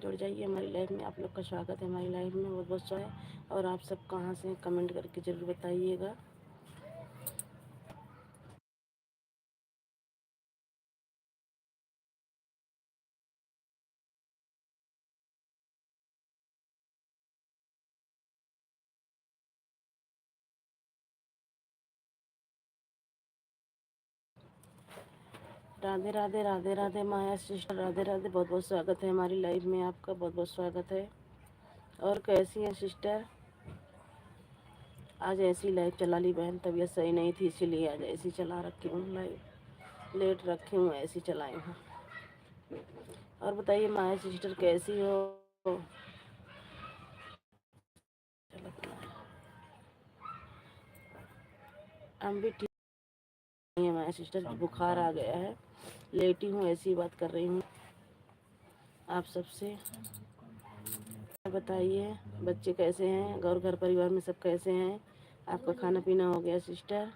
जुड़ जाइए हमारी लाइफ में। आप लोग का स्वागत है हमारी लाइफ में, बहुत बहुत स्वागत है। और आप सब कहाँ से कमेंट करके ज़रूर बताइएगा। राधे राधे राधे राधे माया सिस्टर, राधे राधे, बहुत बहुत स्वागत है हमारी लाइफ में, आपका बहुत बहुत स्वागत है। और कैसी हैं सिस्टर? आज ऐसी लाइव चला ली बहन, तबीयत सही नहीं थी इसीलिए आज ऐसी चला रखी हूँ लाइव, लेट रखी हूँ, ऐसी चलाई हूँ। और बताइए माया सिस्टर कैसी हो? हम भी ठीक नहीं है माया सिस्टर, बुखार आ गया है, लेटी हूँ, ऐसी बात कर रही हूँ आप सबसे। बताइए बच्चे कैसे हैं, घर परिवार में सब कैसे हैं? आपका खाना पीना हो गया सिस्टर?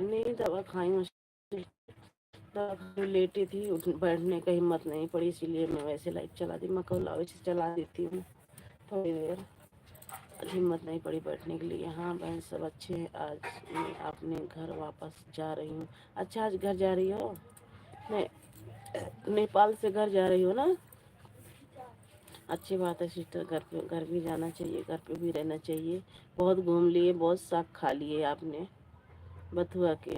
नहीं, दवा खाई हूँ, दवा लेटी थी, बैठने का हिम्मत नहीं पड़ी, इसीलिए मैं वैसे लाइट चला दी। मैं कल वैसे चला देती हूँ थोड़ी देर, हिम्मत नहीं पड़ी बैठने के लिए। हाँ बहन सब अच्छे हैं। आज मैं अपने घर वापस जा रही हूँ। अच्छा आज घर जा रही हो? नहीं, नेपाल से घर जा रही हो ना? अच्छी बात है सिस्टर, घर पे घर भी जाना चाहिए, घर पे भी रहना चाहिए। बहुत घूम लिए, बहुत साग खा लिए आपने बथुआ के।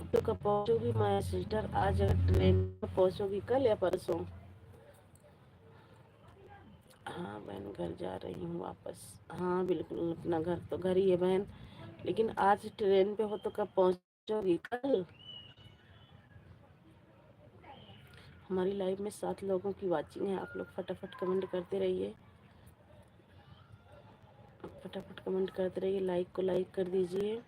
तो कब पहुंचोगी माया सिस्टर? आज ट्रेन में पहुंचोगी कल या परसों? हाँ बहन घर जा रही हूँ वापस। हाँ बिल्कुल, अपना घर तो घर ही है बहन, लेकिन आज ट्रेन पे हो तो कब पहुँच जाओगी कल? हमारी लाइव में 7 लोगों की वाचिंग है, आप लोग फटाफट कमेंट करते रहिए, फटाफट कमेंट करते रहिए, लाइक को लाइक कर दीजिए।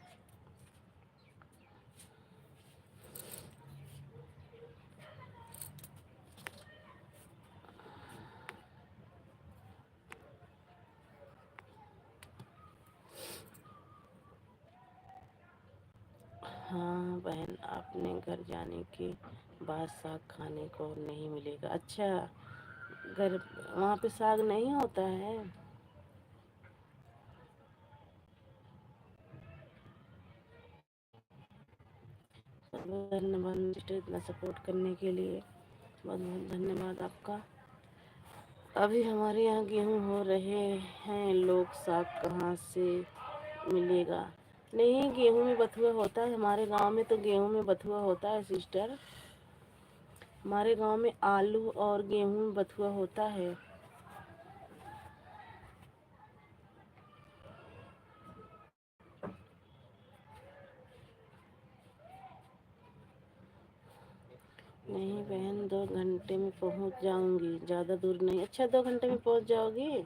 हाँ बहन, आपने घर जाने के बाद साग खाने को नहीं मिलेगा। अच्छा, घर वहाँ पे साग नहीं होता है? धन्यवाद मिस्टर, इतना सपोर्ट करने के लिए बहुत बहुत धन्यवाद आपका। अभी हमारे यहाँ गेहूँ हो रहे हैं, लोग साग कहाँ से मिलेगा? नहीं, गेहूँ में बथुआ होता है, हमारे गांव में तो गेहूँ में बथुआ होता है सिस्टर। हमारे गांव में आलू और गेहूँ में बथुआ होता है। नहीं बहन, 2 घंटे में पहुंच जाऊंगी, ज़्यादा दूर नहीं। अच्छा, 2 घंटे में पहुंच जाओगी?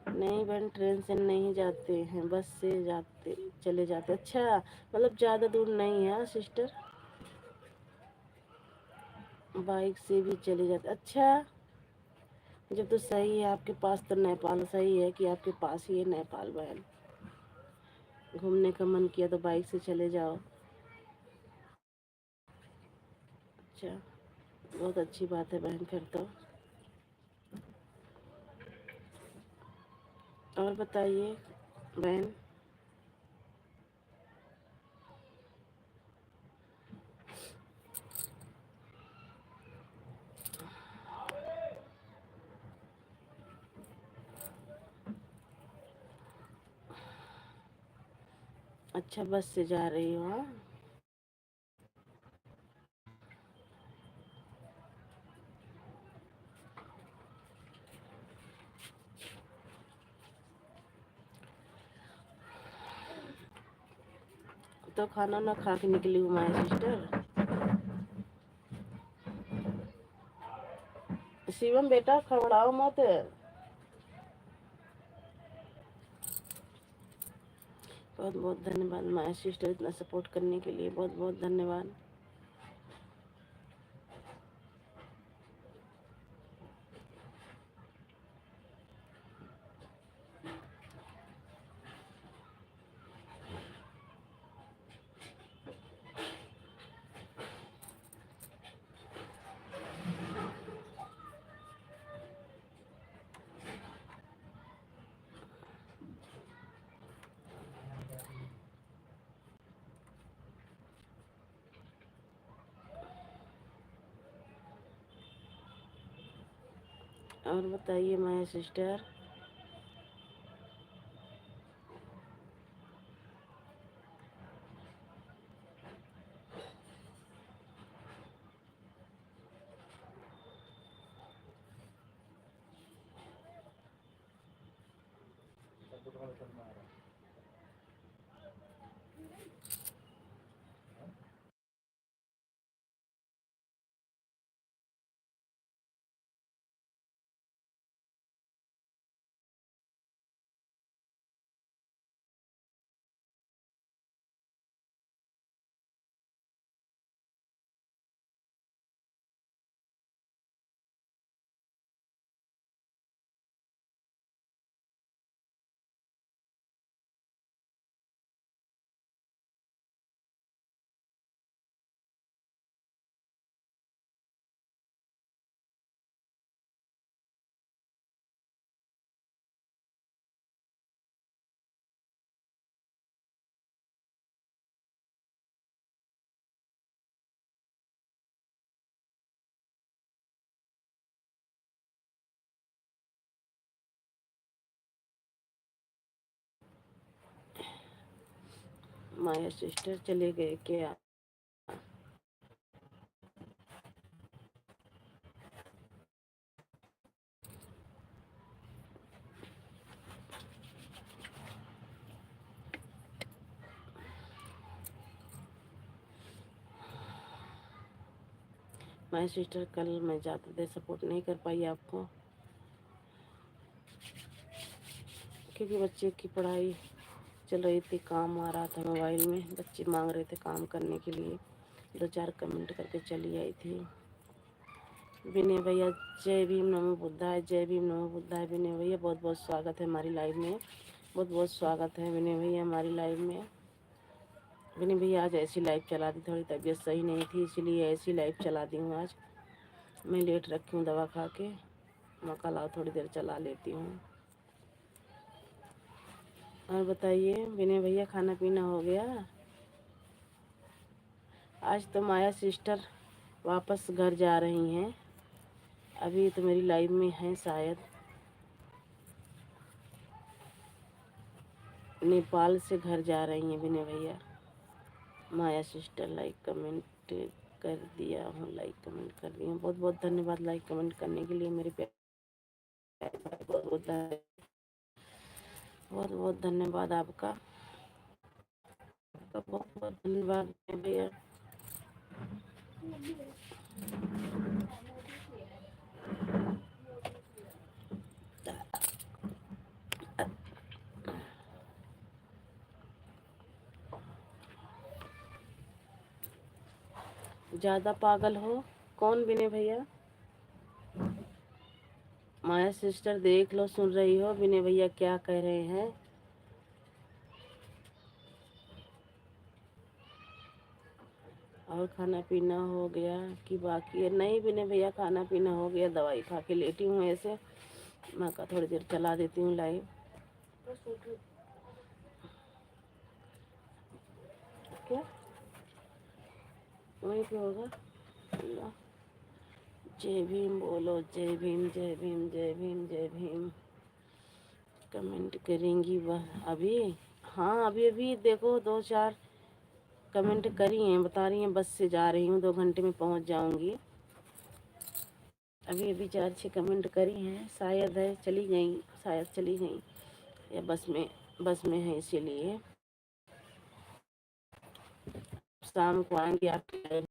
नहीं बहन, ट्रेन से नहीं जाते हैं, बस से जाते चले जाते। अच्छा, मतलब ज़्यादा दूर नहीं है सिस्टर, बाइक से भी चले जाते। अच्छा, जब तो सही है आपके पास तो नेपाल, सही है कि आपके पास ही है नेपाल बहन। घूमने का मन किया तो बाइक से चले जाओ। अच्छा, बहुत अच्छी बात है बहन फिर तो। और बताइए बहन। अच्छा, बस से जा रही हो? हाँ, तो खाना ना खा के निकली हूँ मैं सिस्टर। शिवम बेटा, खड़बड़ाओ मत। बहुत बहुत धन्यवाद माय सिस्टर, इतना सपोर्ट करने के लिए बहुत बहुत धन्यवाद। और बताइए माय सिस्टर। माय सिस्टर चले गए क्या? माय सिस्टर, कल मैं ज़्यादा देर सपोर्ट नहीं कर पाई आपको, क्योंकि बच्चे की पढ़ाई चल रही थी, काम आ रहा था मोबाइल में, बच्चे मांग रहे थे काम करने के लिए, 2-4 कमेंट करके चली आई थी। विनय भैया जय भीम नमो बुद्धाय, जय भीम नमो बुद्धाय। विनय भैया बहुत बहुत स्वागत है हमारी लाइव में, बहुत बहुत स्वागत है विनय भैया हमारी लाइव में। विनय भैया आज ऐसी लाइव चला दी, थोड़ी तबीयत सही नहीं थी इसलिए ऐसी लाइव चला दी हूँ आज। मैं लेट रखी हूँ दवा खा के, मैं कल आओ थोड़ी देर चला लेती हूँ। और बताइए विनय भैया, खाना पीना हो गया? आज तो माया सिस्टर वापस घर जा रही हैं, अभी तो मेरी लाइव में हैं शायद, नेपाल से घर जा रही हैं विनय भैया। माया सिस्टर लाइक कमेंट कर दिया हूँ, लाइक कमेंट कर दिया हूँ, बहुत बहुत धन्यवाद लाइक कमेंट करने के लिए मेरे प्यारे, बहुत बहुत धन्यवाद आपका, बहुत बहुत धन्यवाद भैया। ज़्यादा पागल हो? कौन विनय भैया? माया सिस्टर देख लो, सुन रही हो विनय भैया क्या कह रहे हैं? और खाना पीना हो गया कि बाकी है? नहीं विनय भैया, खाना पीना हो गया, दवाई खा के लेटी हूँ ऐसे, मैं का थोड़ी देर चला देती हूँ लाइव। क्या वहीं पे होगा? जय भीम बोलो, जय भीम जय भीम जय भीम जय भीम। कमेंट करेंगी वह अभी? हाँ अभी अभी देखो 2-4 कमेंट करी हैं, बता रही हैं बस से जा रही हूँ, 2 घंटे में पहुँच जाऊँगी। अभी अभी 4-6 कमेंट करी हैं, शायद है चली गई, शायद चली गई या बस में है इसीलिए। शाम को आएंगे आपके लाइव।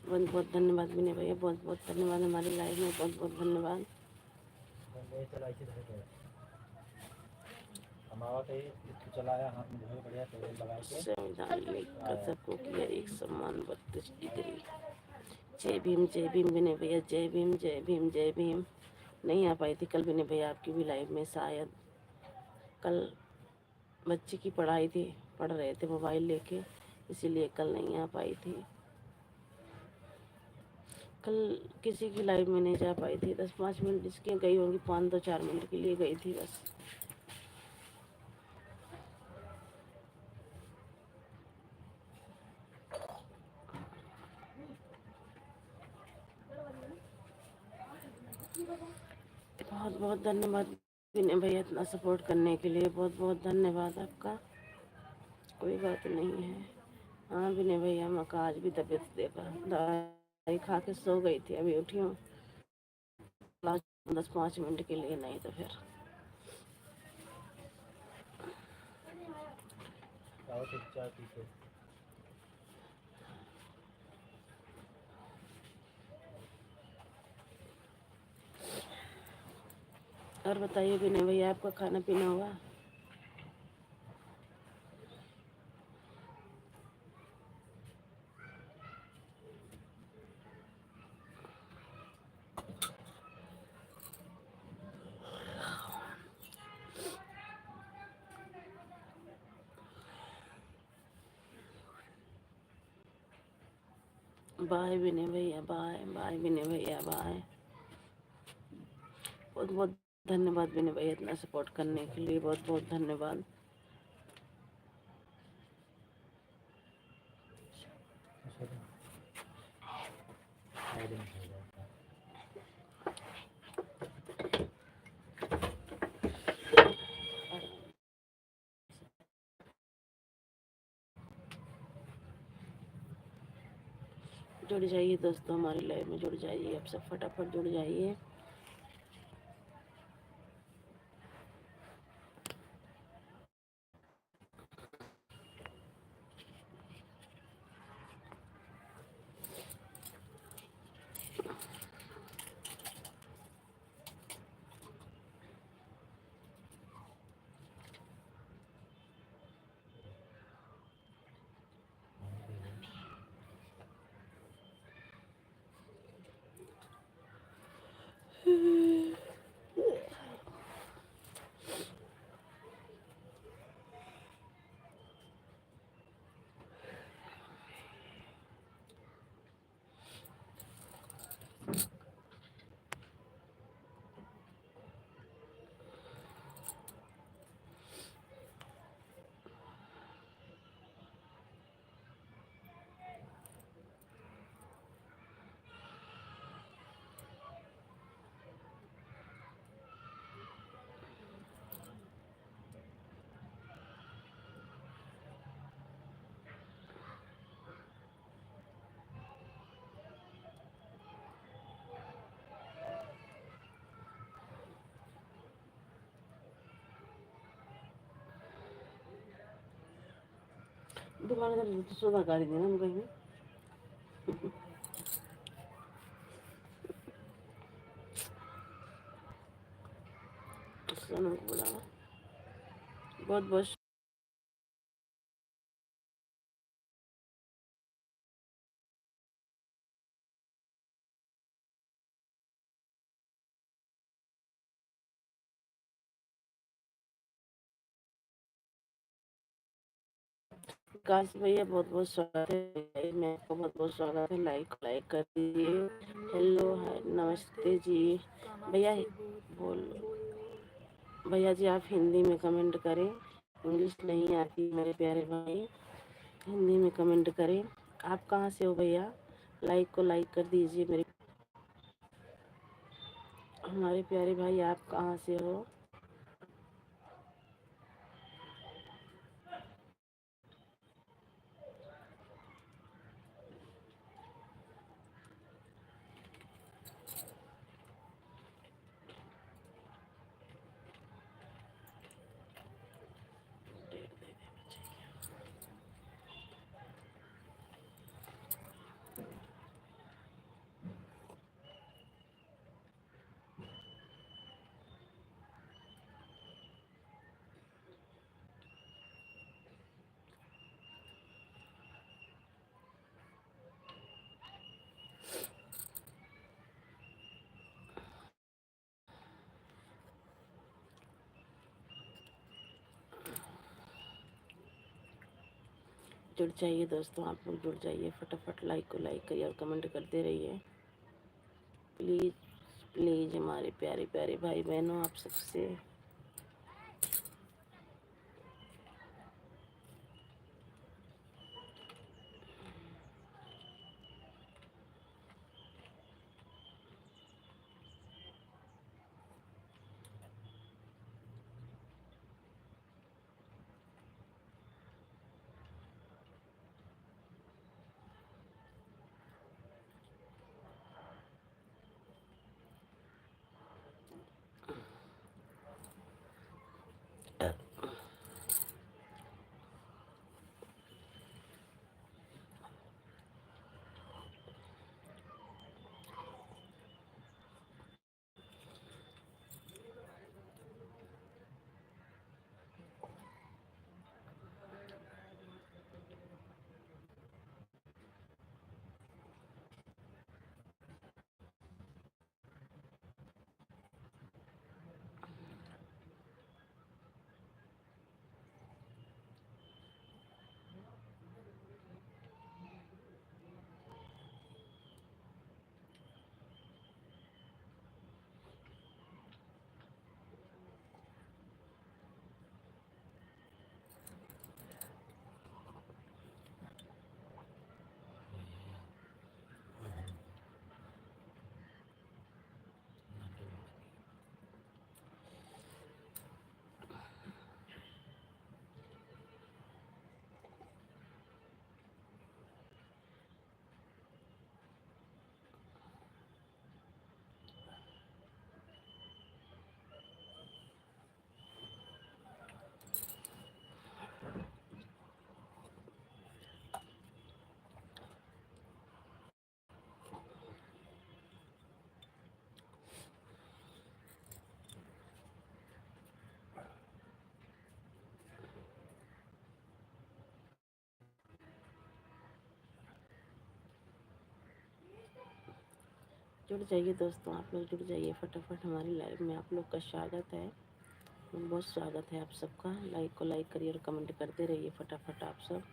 बहुत बहुत धन्यवाद विनय भैया, बहुत बहुत धन्यवाद हमारी लाइव में, बहुत बहुत धन्यवाद। संविधान लिखकर सबको किया एक समान 32 डिग्री। जय भीम विनय भैया, जय भीम जय भीम जय भीम। नहीं आ पाई थी कल विनय भैया आपकी भी लाइव में, शायद कल बच्चे की पढ़ाई थी, पढ़ रहे थे मोबाइल लेके, इसीलिए कल नहीं आ पाई थी। कल किसी की लाइव में नहीं जा पाई थी, 10-5 मिनट जिसकी गई होंगी, 5-4 मिनट के लिए गई थी बस। बहुत बहुत धन्यवाद विनय भैया इतना सपोर्ट करने के लिए, बहुत बहुत धन्यवाद आपका। कोई बात नहीं है। हाँ विनय भैया, मैं आज भी तबीयत देखा, दवाई खा के सो गई थी, अभी उठी हूँ 10-5 मिनट के लिए, नहीं तो फिर और बताइए विनय भैया, आपका खाना पीना हुआ? बाय विनय भैया, बाय बाय विनय भैया, बाय। बहुत बहुत धन्यवाद विनय भैया इतना सपोर्ट करने के लिए, बहुत बहुत धन्यवाद। जुड़ जाइए दोस्तों, हमारी लाइव में जुड़ जाइए, आप सब फटाफट जुड़ जाइए। दुकान तो सोना कर देना हम कहीं। सोनू को बुलाना बहुत बहुत। काश भैया बहुत बहुत स्वागत है, मैं आपका बहुत बहुत स्वागत है। लाइक लाइक कर दीजिए। हेलो हाय नमस्ते जी। भैया बोल भैया जी आप हिंदी में कमेंट करें, इंग्लिश नहीं आती मेरे प्यारे भाई। हिंदी में कमेंट करें। आप कहाँ से हो भैया? लाइक को लाइक कर दीजिए मेरे हमारे प्यारे भाई। आप कहाँ से हो? जुड़ जाइए दोस्तों, आप लोग जुड़ जाइए, फटाफट लाइक को लाइक करिए और कमेंट करते रहिए प्लीज़। प्लीज़ हमारे प्यारे प्यारे भाई बहनों आप सबसे। जुड़ जाइए दोस्तों, आप लोग जुड़ जाइए फटाफट हमारी लाइव में। आप लोग का स्वागत है, बहुत स्वागत है आप सबका। लाइक को लाइक करिए और कमेंट करते रहिए फटाफट आप सब।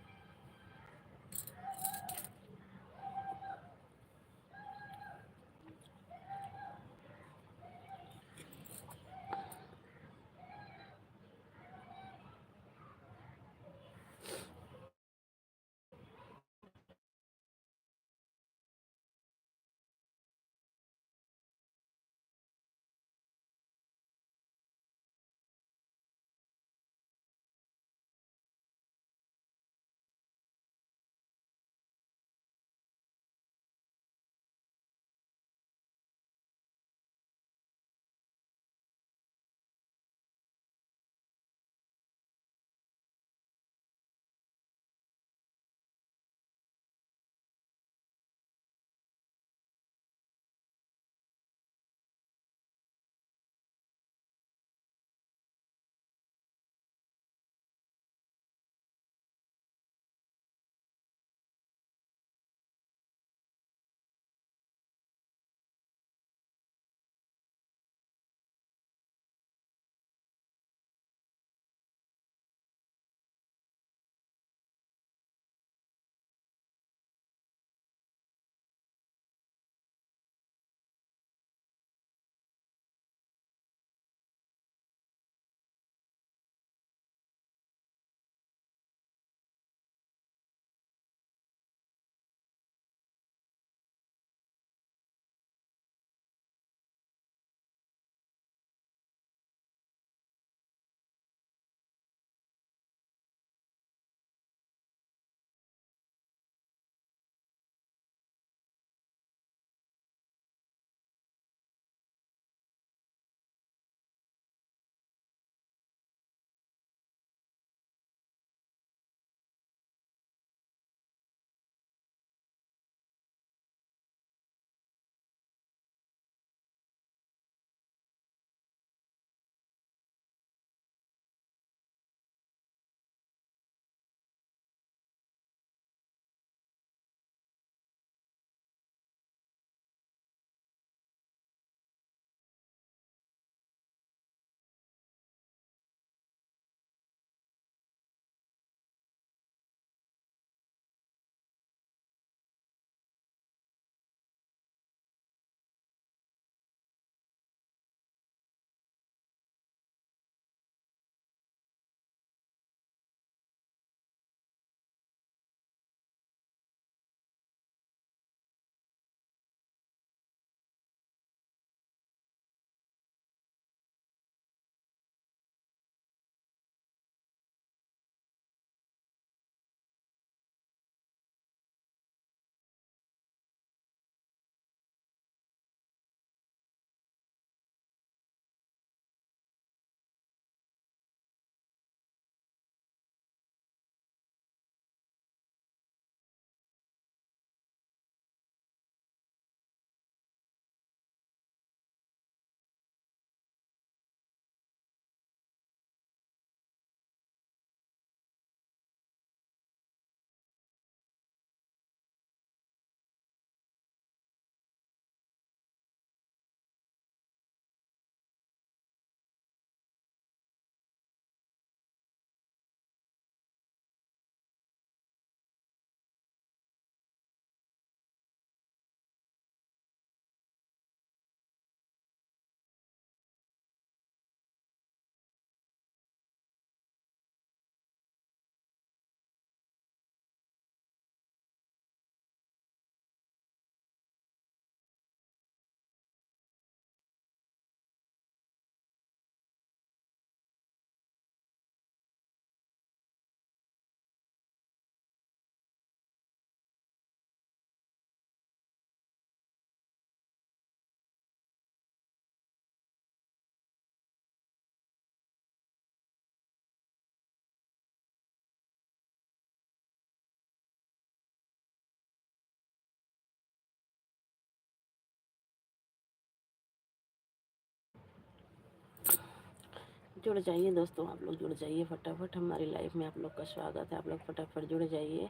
जुड़ जाइए दोस्तों, आप लोग जुड़ जाइए फटाफट, हमारी लाइफ में आप लोग का स्वागत है। आप लोग फटाफट जुड़ जाइए।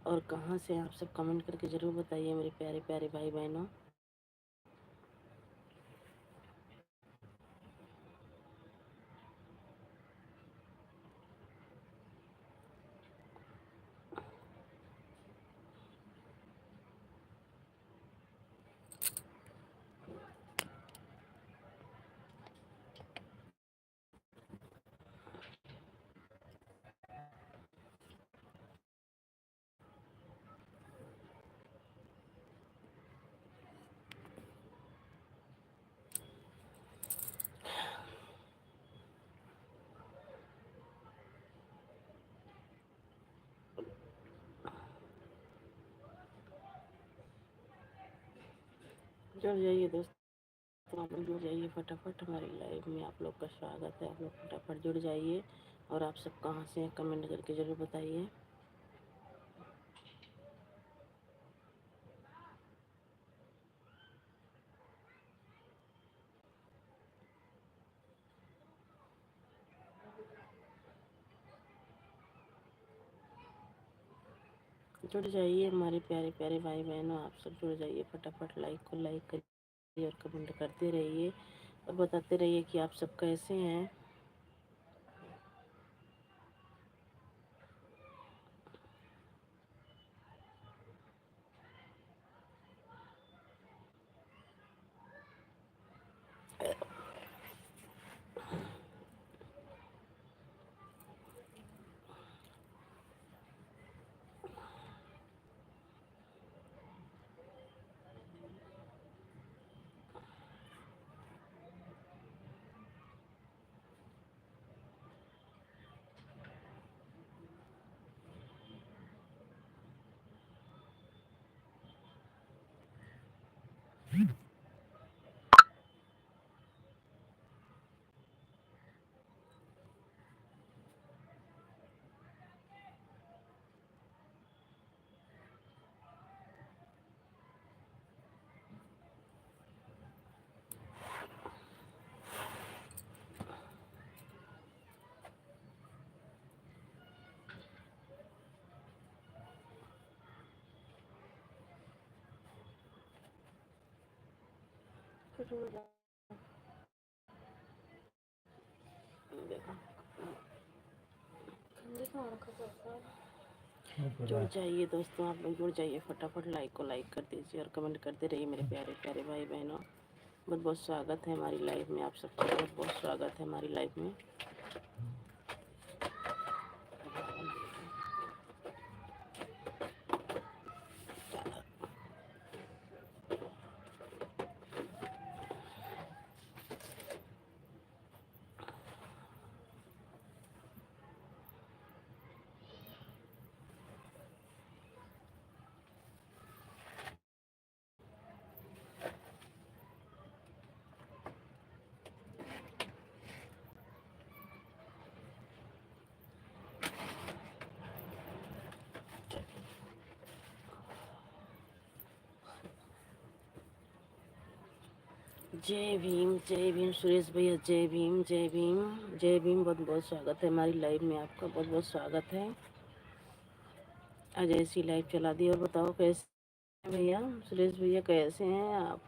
और कहाँ से आप सब कमेंट करके ज़रूर बताइए मेरे प्यारे प्यारे भाई बहनों। जुड़ जाइए दोस्तों, आप लोग जुड़ जाइए फटाफट, हमारी लाइव में आप लोग का स्वागत है। आप लोग फटाफट जुड़ जाइए। और आप सब कहाँ से हैं कमेंट करके ज़रूर बताइए। जुड़ जाइए हमारे प्यारे प्यारे भाई बहनों, आप सब जुड़ जाइए फटाफट। लाइक को लाइक करिए और कमेंट करते रहिए और बताते रहिए कि आप सब कैसे हैं। जुड़ जाइए दोस्तों, आप लोग जुड़ जाइए फटाफट। लाइक को लाइक कर दीजिए और कमेंट करते रहिए मेरे प्यारे प्यारे भाई बहनों। बहुत बहुत स्वागत है हमारी लाइफ में, आप सबका बहुत बहुत स्वागत है हमारी लाइफ में। जय भीम सुरेश भैया, जय भीम जय भीम जय भीम। बहुत बहुत स्वागत है हमारी लाइव में, आपका बहुत बहुत स्वागत है। आज ऐसी लाइव चला दी। और बताओ कैसे हैं भैया, सुरेश भैया कैसे हैं आप?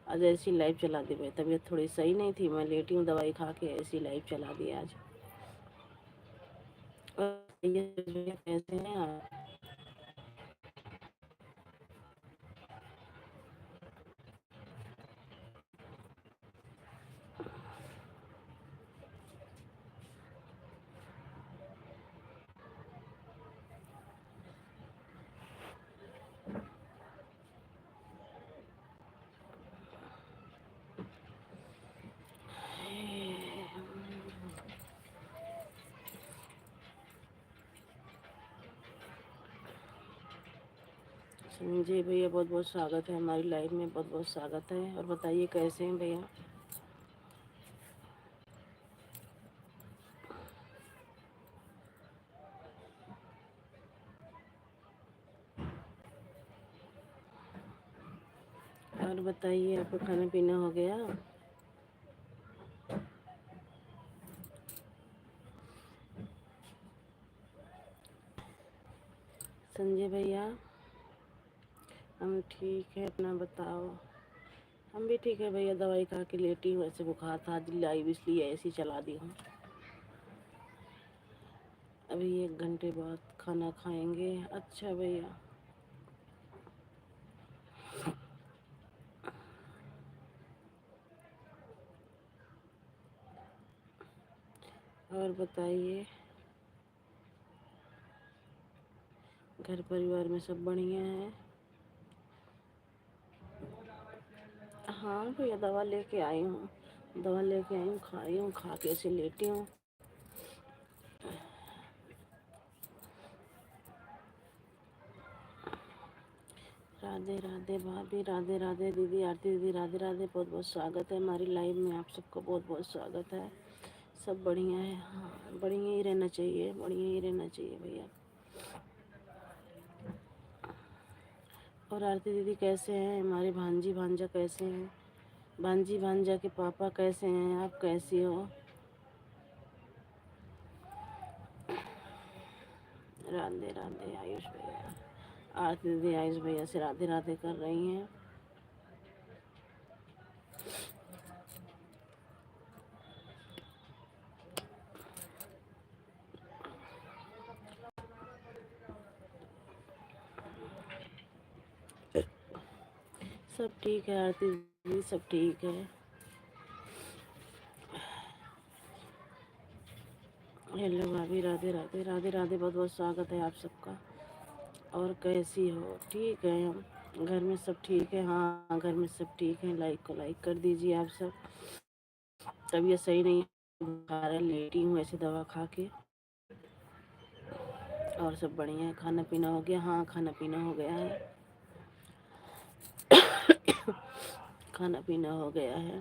आज ऐसी लाइव चला दी भाई, तबीयत थोड़ी सही नहीं थी, मैं लेटी हूँ दवाई खा के, ऐसी लाइव चला दी आज। और भैया कैसे हैं आप? संजय भैया बहुत बहुत स्वागत है हमारी लाइव में, बहुत बहुत स्वागत है। और बताइए कैसे हैं भैया? और बताइए आपका खाना पीना हो गया? संजय भैया हम ठीक है, अपना बताओ। हम भी ठीक है भैया, दवाई खा के लेटी हूँ, ऐसे बुखार था आज लाइव इसलिए ऐसी चला दी हूँ। अभी 1 घंटे बाद खाना खाएंगे। अच्छा भैया। और बताइए, घर परिवार में सब बढ़िया है? हाँ भैया, दवा लेके आई हूँ, दवा लेके आई हूँ, खाई हूँ, खा के ऐसे लेटी हूँ। राधे राधे भाभी, राधे राधे दीदी, आरती दीदी, राधे राधे। बहुत बहुत स्वागत है हमारी लाइव में, आप सबको बहुत बहुत स्वागत है। सब बढ़िया है? हाँ, बढ़िया ही रहना चाहिए, बढ़िया ही रहना चाहिए भैया। और आरती दीदी कैसे हैं? हमारे भांजी भांजा कैसे हैं? भांजी भांजा के पापा कैसे हैं? आप कैसी हो? राधे राधे आयुष भैया। आरती दीदी आयुष भैया से राधे राधे कर रही हैं। सब ठीक है आरती दीदी, सब ठीक है। हेलो भाभी, राधे राधे, राधे राधे, बहुत बहुत स्वागत है आप सबका। और कैसी हो? ठीक है हम। घर में सब ठीक है? हाँ घर में सब ठीक है। लाइक को लाइक कर दीजिए आप सब। तबीयत सही नहीं है, बुखार है, लेटी हूँ ऐसे दवा खा के। और सब बढ़िया है। खाना पीना हो गया? हाँ खाना पीना हो गया है। खाना पीना हो गया है।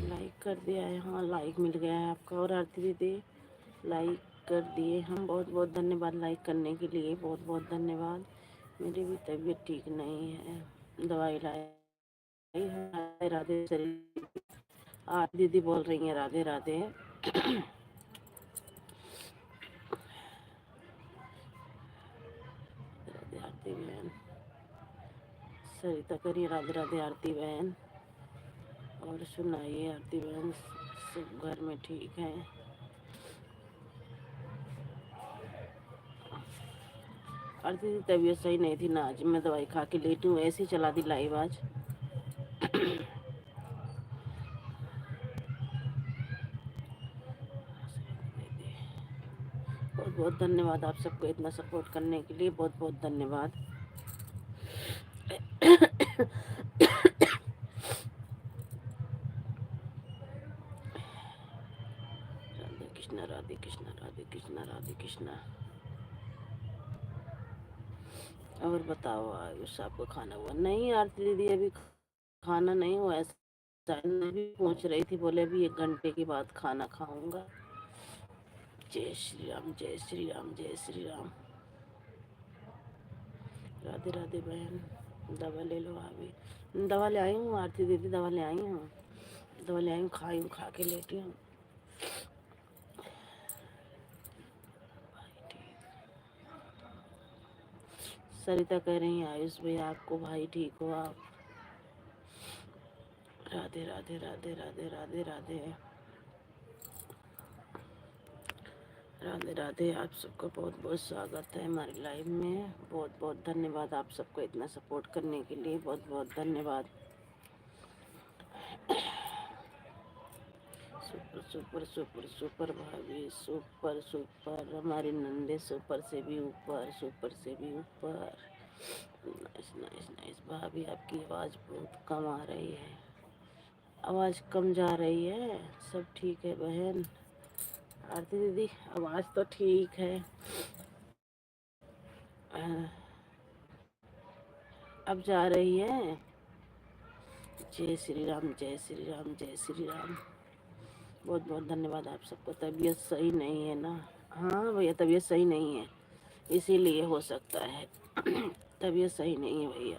लाइक कर दिया है? हाँ लाइक मिल गया है आपका। और आरती दीदी लाइक कर दिए हम, बहुत बहुत धन्यवाद लाइक करने के लिए, बहुत बहुत धन्यवाद। मेरी भी तबीयत ठीक नहीं है, दवाई लाई है। राधे राधे शरीर। आप दीदी बोल रही हैं राधे राधे। राधे आरती बहन, सरिता करिए राधे राधे आरती बहन। और सुनाइए आरती बहन, सब घर में ठीक है? आरती दीदी तबीयत सही नहीं थी ना, आज मैं दवाई खा के लेटी हूँ, ऐसे ही चला दी लाइव आज। बहुत बहुत धन्यवाद आप सबको इतना सपोर्ट करने के लिए, बहुत बहुत धन्यवाद। राधे कृष्णा, राधे कृष्णा, राधे कृष्णा, राधे कृष्णा। और बताओ आयुष, आपको खाना हुआ? नहीं आरती दीदी अभी खाना नहीं हुआ है। मैं भी पूछ रही थी, बोले अभी 1 घंटे के बाद खाना खाऊंगा। जय श्री राम, जय श्री राम, जय श्री राम। राधे राधे बहन, दवा ले लो अभी। दवा ले आई हूँ आरती दीदी, दवा ले आई हूँ, दवा ले आई हूँ, खाई हूँ, खा के लेटी हूँ। सरिता कह रही है आयुष भैया आपको भाई ठीक हो आप? राधे राधे, राधे राधे, राधे राधे, राधे राधे। आप सबका बहुत बहुत स्वागत है हमारी लाइव में। बहुत बहुत धन्यवाद आप सबको इतना सपोर्ट करने के लिए, बहुत बहुत धन्यवाद। सुपर सुपर सुपर सुपर भाभी, सुपर सुपर, हमारी नंदे सुपर से भी ऊपर, सुपर से भी ऊपर। Nice nice nice. भाभी आपकी आवाज़ बहुत कम आ रही है, आवाज़ कम जा रही है। सब ठीक है बहन? आरती दीदी आवाज़ तो ठीक है। अब जा रही है? जय श्री राम, जय श्री राम, जय श्री राम। बहुत बहुत धन्यवाद आप सबको। तबीयत सही नहीं है ना? हाँ भैया तबीयत सही नहीं है, इसीलिए हो सकता है। तबीयत सही नहीं है भैया।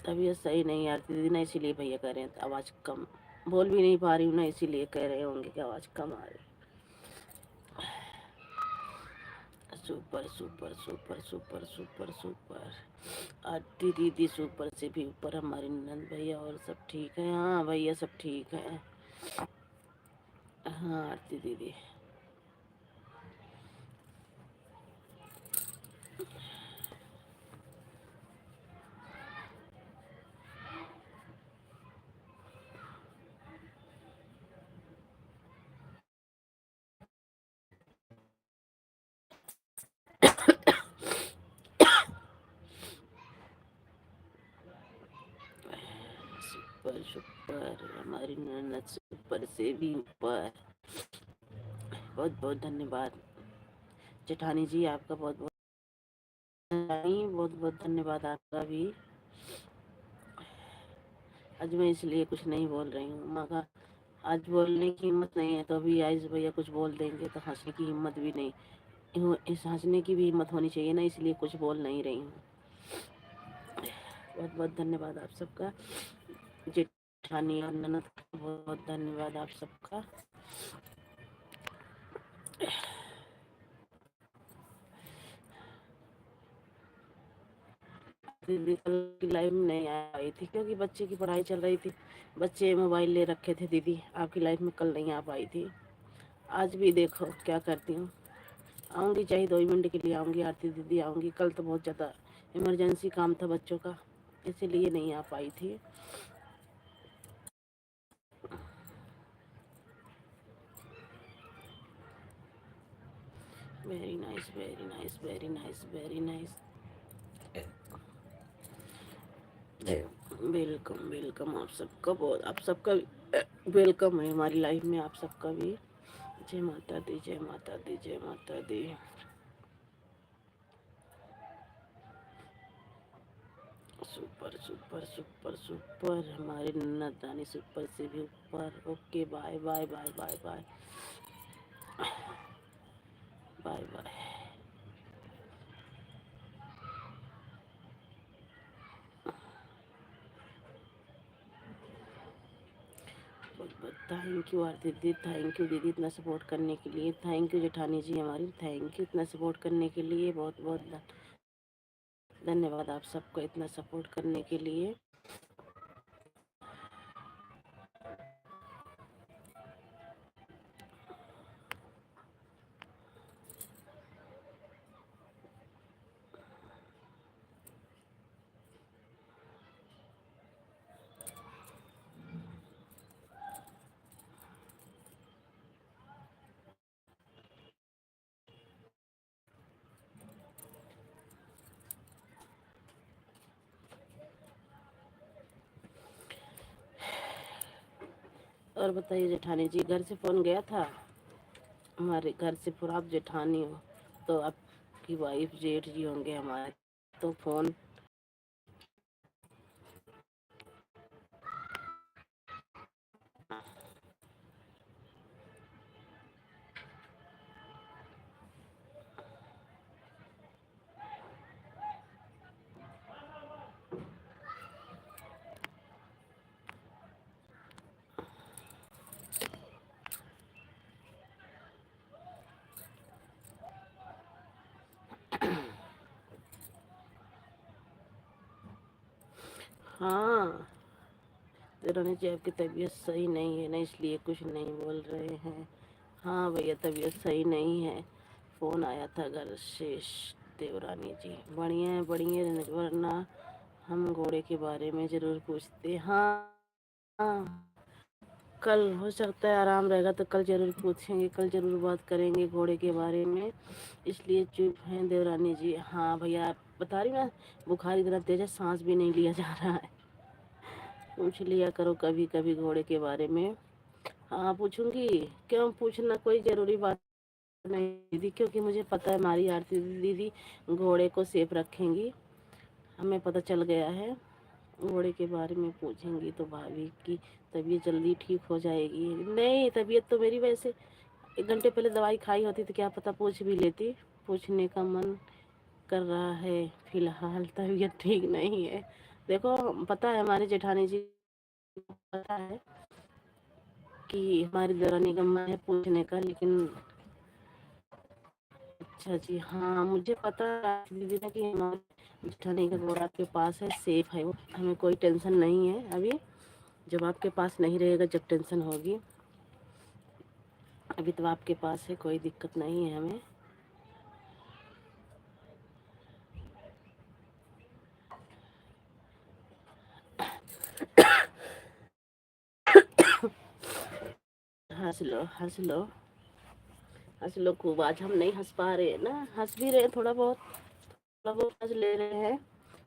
तबीयत सही नहीं यार दीदी ना, इसीलिए भैया कह रहे हैं आवाज़ कम। बोल भी नहीं पा रही हूँ ना, इसीलिए कह रहे होंगे कि आवाज़ कम आ रही। Super super super super super super. Aarti दीदी सुपर से भी ऊपर, हमारे नंद भैया और सब ठीक है। हाँ भैया सब ठीक है। हाँ आरती दीदी। सुपर सुपर, हमारी ननद सुपर से भी ऊपर। बहुत बहुत धन्यवाद जेठानी जी, आपका बहुत बहुत बहुत बहुत धन्यवाद आपका भी। आज मैं इसलिए कुछ नहीं बोल रही हूँ, मगर आज बोलने की हिम्मत नहीं है, तो अभी आइज भैया कुछ बोल देंगे तो हंसने की हिम्मत भी नहीं। इस हंसने की भी हिम्मत होनी चाहिए ना, इसलिए कुछ बोल नहीं रही हूँ। बहुत बहुत धन्यवाद आप सबका, जेठानी और ननद का बहुत बहुत धन्यवाद आप सबका। दीदी कल की लाइव में नहीं आई थी क्योंकि बच्चे की पढ़ाई चल रही थी, बच्चे मोबाइल ले रखे थे। दीदी आपकी लाइव में कल नहीं आ पाई थी। आज भी देखो क्या करती हूँ, आऊँगी, चाहे 2 मिनट के लिए आऊँगी। आरती दीदी आऊँगी। कल तो बहुत ज़्यादा इमरजेंसी काम था बच्चों का, इसीलिए नहीं आ पाई थी। Very nice very nice very nice very nice. Welcome welcome आप सबका, बहुत आप सबका वेलकम है हमारी लाइफ में, आप सबका भी। जय माता दी जय माता दी जय माता दी। सुपर सुपर सुपर सुपर, हमारे नन्नदानी सुपर से भी ऊपर। Okay bye bye bye bye bye bye bye. बहुत बहुत थैंक यू आरती दीदी, थैंक यू दीदी इतना सपोर्ट करने के लिए। थैंक यू जेठानी जी हमारी, थैंक यू इतना सपोर्ट करने के लिए। बहुत बहुत धन्यवाद आप सबको इतना सपोर्ट करने के लिए। और बताइए जेठानी जी, घर से फ़ोन गया था हमारे घर से। फिर आप जेठानी हो तो आपकी वाइफ जेठ जी होंगे हमारे, तो फ़ोन। हाँ जेठानी जी आपकी तबीयत सही नहीं है ना, इसलिए कुछ नहीं बोल रहे हैं। हाँ भैया तबीयत सही नहीं है, फ़ोन आया था घर से। देवरानी जी बढ़िया है बढ़िया है, वरना हम घोड़े के बारे में ज़रूर पूछते। हाँ हाँ, कल हो सकता है आराम रहेगा तो कल ज़रूर पूछेंगे, कल ज़रूर बात करेंगे घोड़े के बारे में, इसलिए चुप हैं देवरानी जी। हाँ भैया आप बता रही ना, बुखार इतना तेज है सांस भी नहीं लिया जा रहा है। पूछ लिया करो कभी कभी घोड़े के बारे में। हाँ पूछूंगी, क्यों पूछना, कोई ज़रूरी बात नहीं दीदी, क्योंकि मुझे पता है हमारी आरती दीदी घोड़े को सेफ रखेंगी, हमें पता चल गया है। घोड़े के बारे में पूछेंगी तो भाभी की तबीयत जल्दी ठीक हो जाएगी। नहीं तबीयत तो मेरी वैसे 1 घंटे पहले दवाई खाई होती तो क्या पता पूछ भी लेती, पूछने का मन कर रहा है। फिलहाल तबीयत ठीक नहीं है। देखो, पता है हमारे जेठानी जी को पता है कि हमारी देवरानी का मन है पूछने का, लेकिन अच्छा जी, हाँ मुझे पता है दीदी ने कि हमारे जेठानी का घोड़ा आपके पास है, सेफ है वो, हमें कोई टेंशन नहीं है अभी। जब आपके पास नहीं रहेगा जब टेंशन होगी, अभी तो आपके पास है, कोई दिक्कत नहीं है हमें। हंस लो हंस लो हंस लो खूब। आज हम नहीं हंस पा रहे हैं ना, हंस भी रहे हैं, थोड़ा बहुत हंस ले रहे हैं।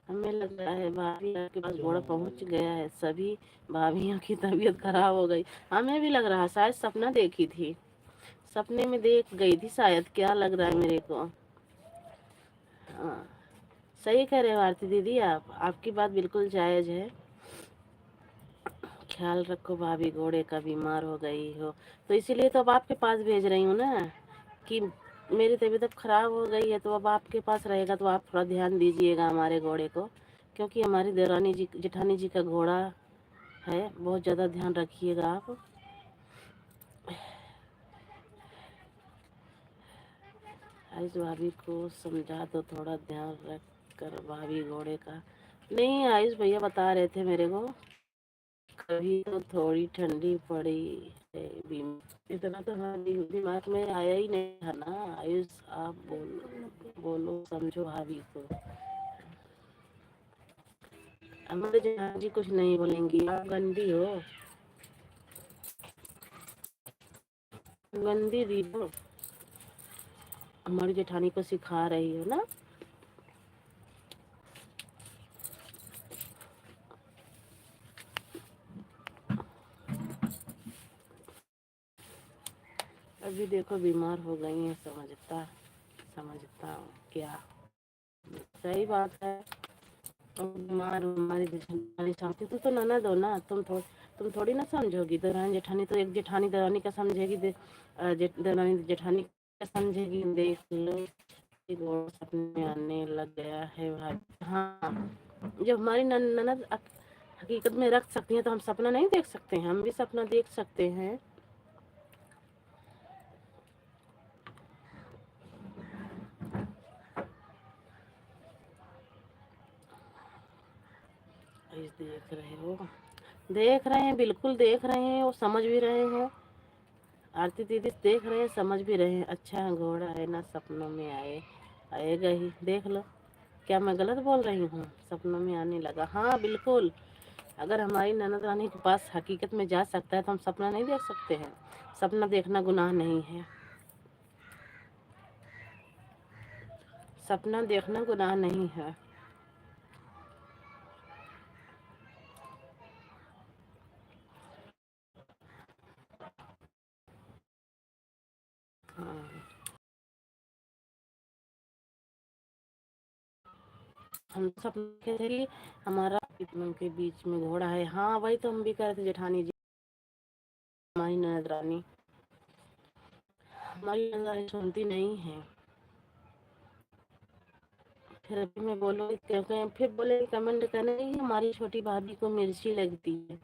हमें लग रहा है भाभी आपके पास घोड़ा पहुंच गया है, सभी भाभियों की तबीयत खराब हो गई। हमें भी लग रहा है, शायद सपना देखी थी, सपने में देख गई थी शायद, क्या लग रहा है मेरे को। हाँ, सही कह रहे हो आरती दीदी, आप आपकी बात बिल्कुल जायज है। ख्याल रखो भाभी, घोड़े का बीमार हो गई हो तो इसीलिए तो अब आपके पास भेज रही हूँ ना, कि मेरी तबीयत अब खराब हो गई है तो अब आपके पास रहेगा, तो आप थोड़ा ध्यान दीजिएगा हमारे घोड़े को, क्योंकि हमारी देवरानी जी जेठानी जी का घोड़ा है, बहुत ज़्यादा ध्यान रखिएगा आप। आयुष भाभी को समझा दो, थोड़ा ध्यान रख कर भाभी घोड़े का। नहीं, आयुष भैया बता रहे थे मेरे को, कभी तो थोड़ी ठंडी पड़ी है, इतना तो हमारे दिमाग में आया ही नहीं था ना। आयुष, आप बोलो बोलो, समझो भाभी को। हमारे जहाँ जी कुछ नहीं बोलेंगी, आप गंदी हो, गंदी दी हो, हमारी जेठानी को सिखा रही हो ना। अभी देखो बीमार हो गई है, समझता हूँ क्या, सही बात है। तुम बीमार हो, हमारी जेठानी समझती, तुम तो ननद हो ना, तुम थोड़ी ना समझोगी। देवरानी जेठानी तो एक जेठानी देवरानी का समझेगी, देवरानी जेठानी का समझेगी। देख लो, वो सपने में आने लग गया है भाई। हाँ, जब हमारी ननद हकीकत में रख सकती हैं तो हम सपना नहीं देख सकते हैं, हम भी सपना देख सकते हैं। इस देख रहे हो, देख रहे हैं, बिल्कुल देख रहे हैं, वो समझ भी रहे हैं। आरती दीदी देख रहे हैं, समझ भी रहे हैं। अच्छा घोड़ा है ना, सपनों में आएगा ही, देख लो। क्या मैं गलत बोल रही हूँ? सपनों में आने लगा, हाँ बिल्कुल। अगर हमारी ननद रानी के पास हकीकत में जा सकता है तो हम सपना नहीं देख सकते हैं? सपना देखना गुनाह नहीं है, सपना देखना गुनाह नहीं है। हाँ, हम सपना के थे कि हमारा उनके बीच में घोड़ा है। हाँ, वही तो हम भी कह रहे थे, जेठानी जी, हमारी ननद रानी, हमारी ननद रानी सुनती नहीं है। फिर अभी मैं बोलूँगी, क्योंकि फिर बोले कमेंट करने की हमारी छोटी भाभी को मिर्ची लगती है।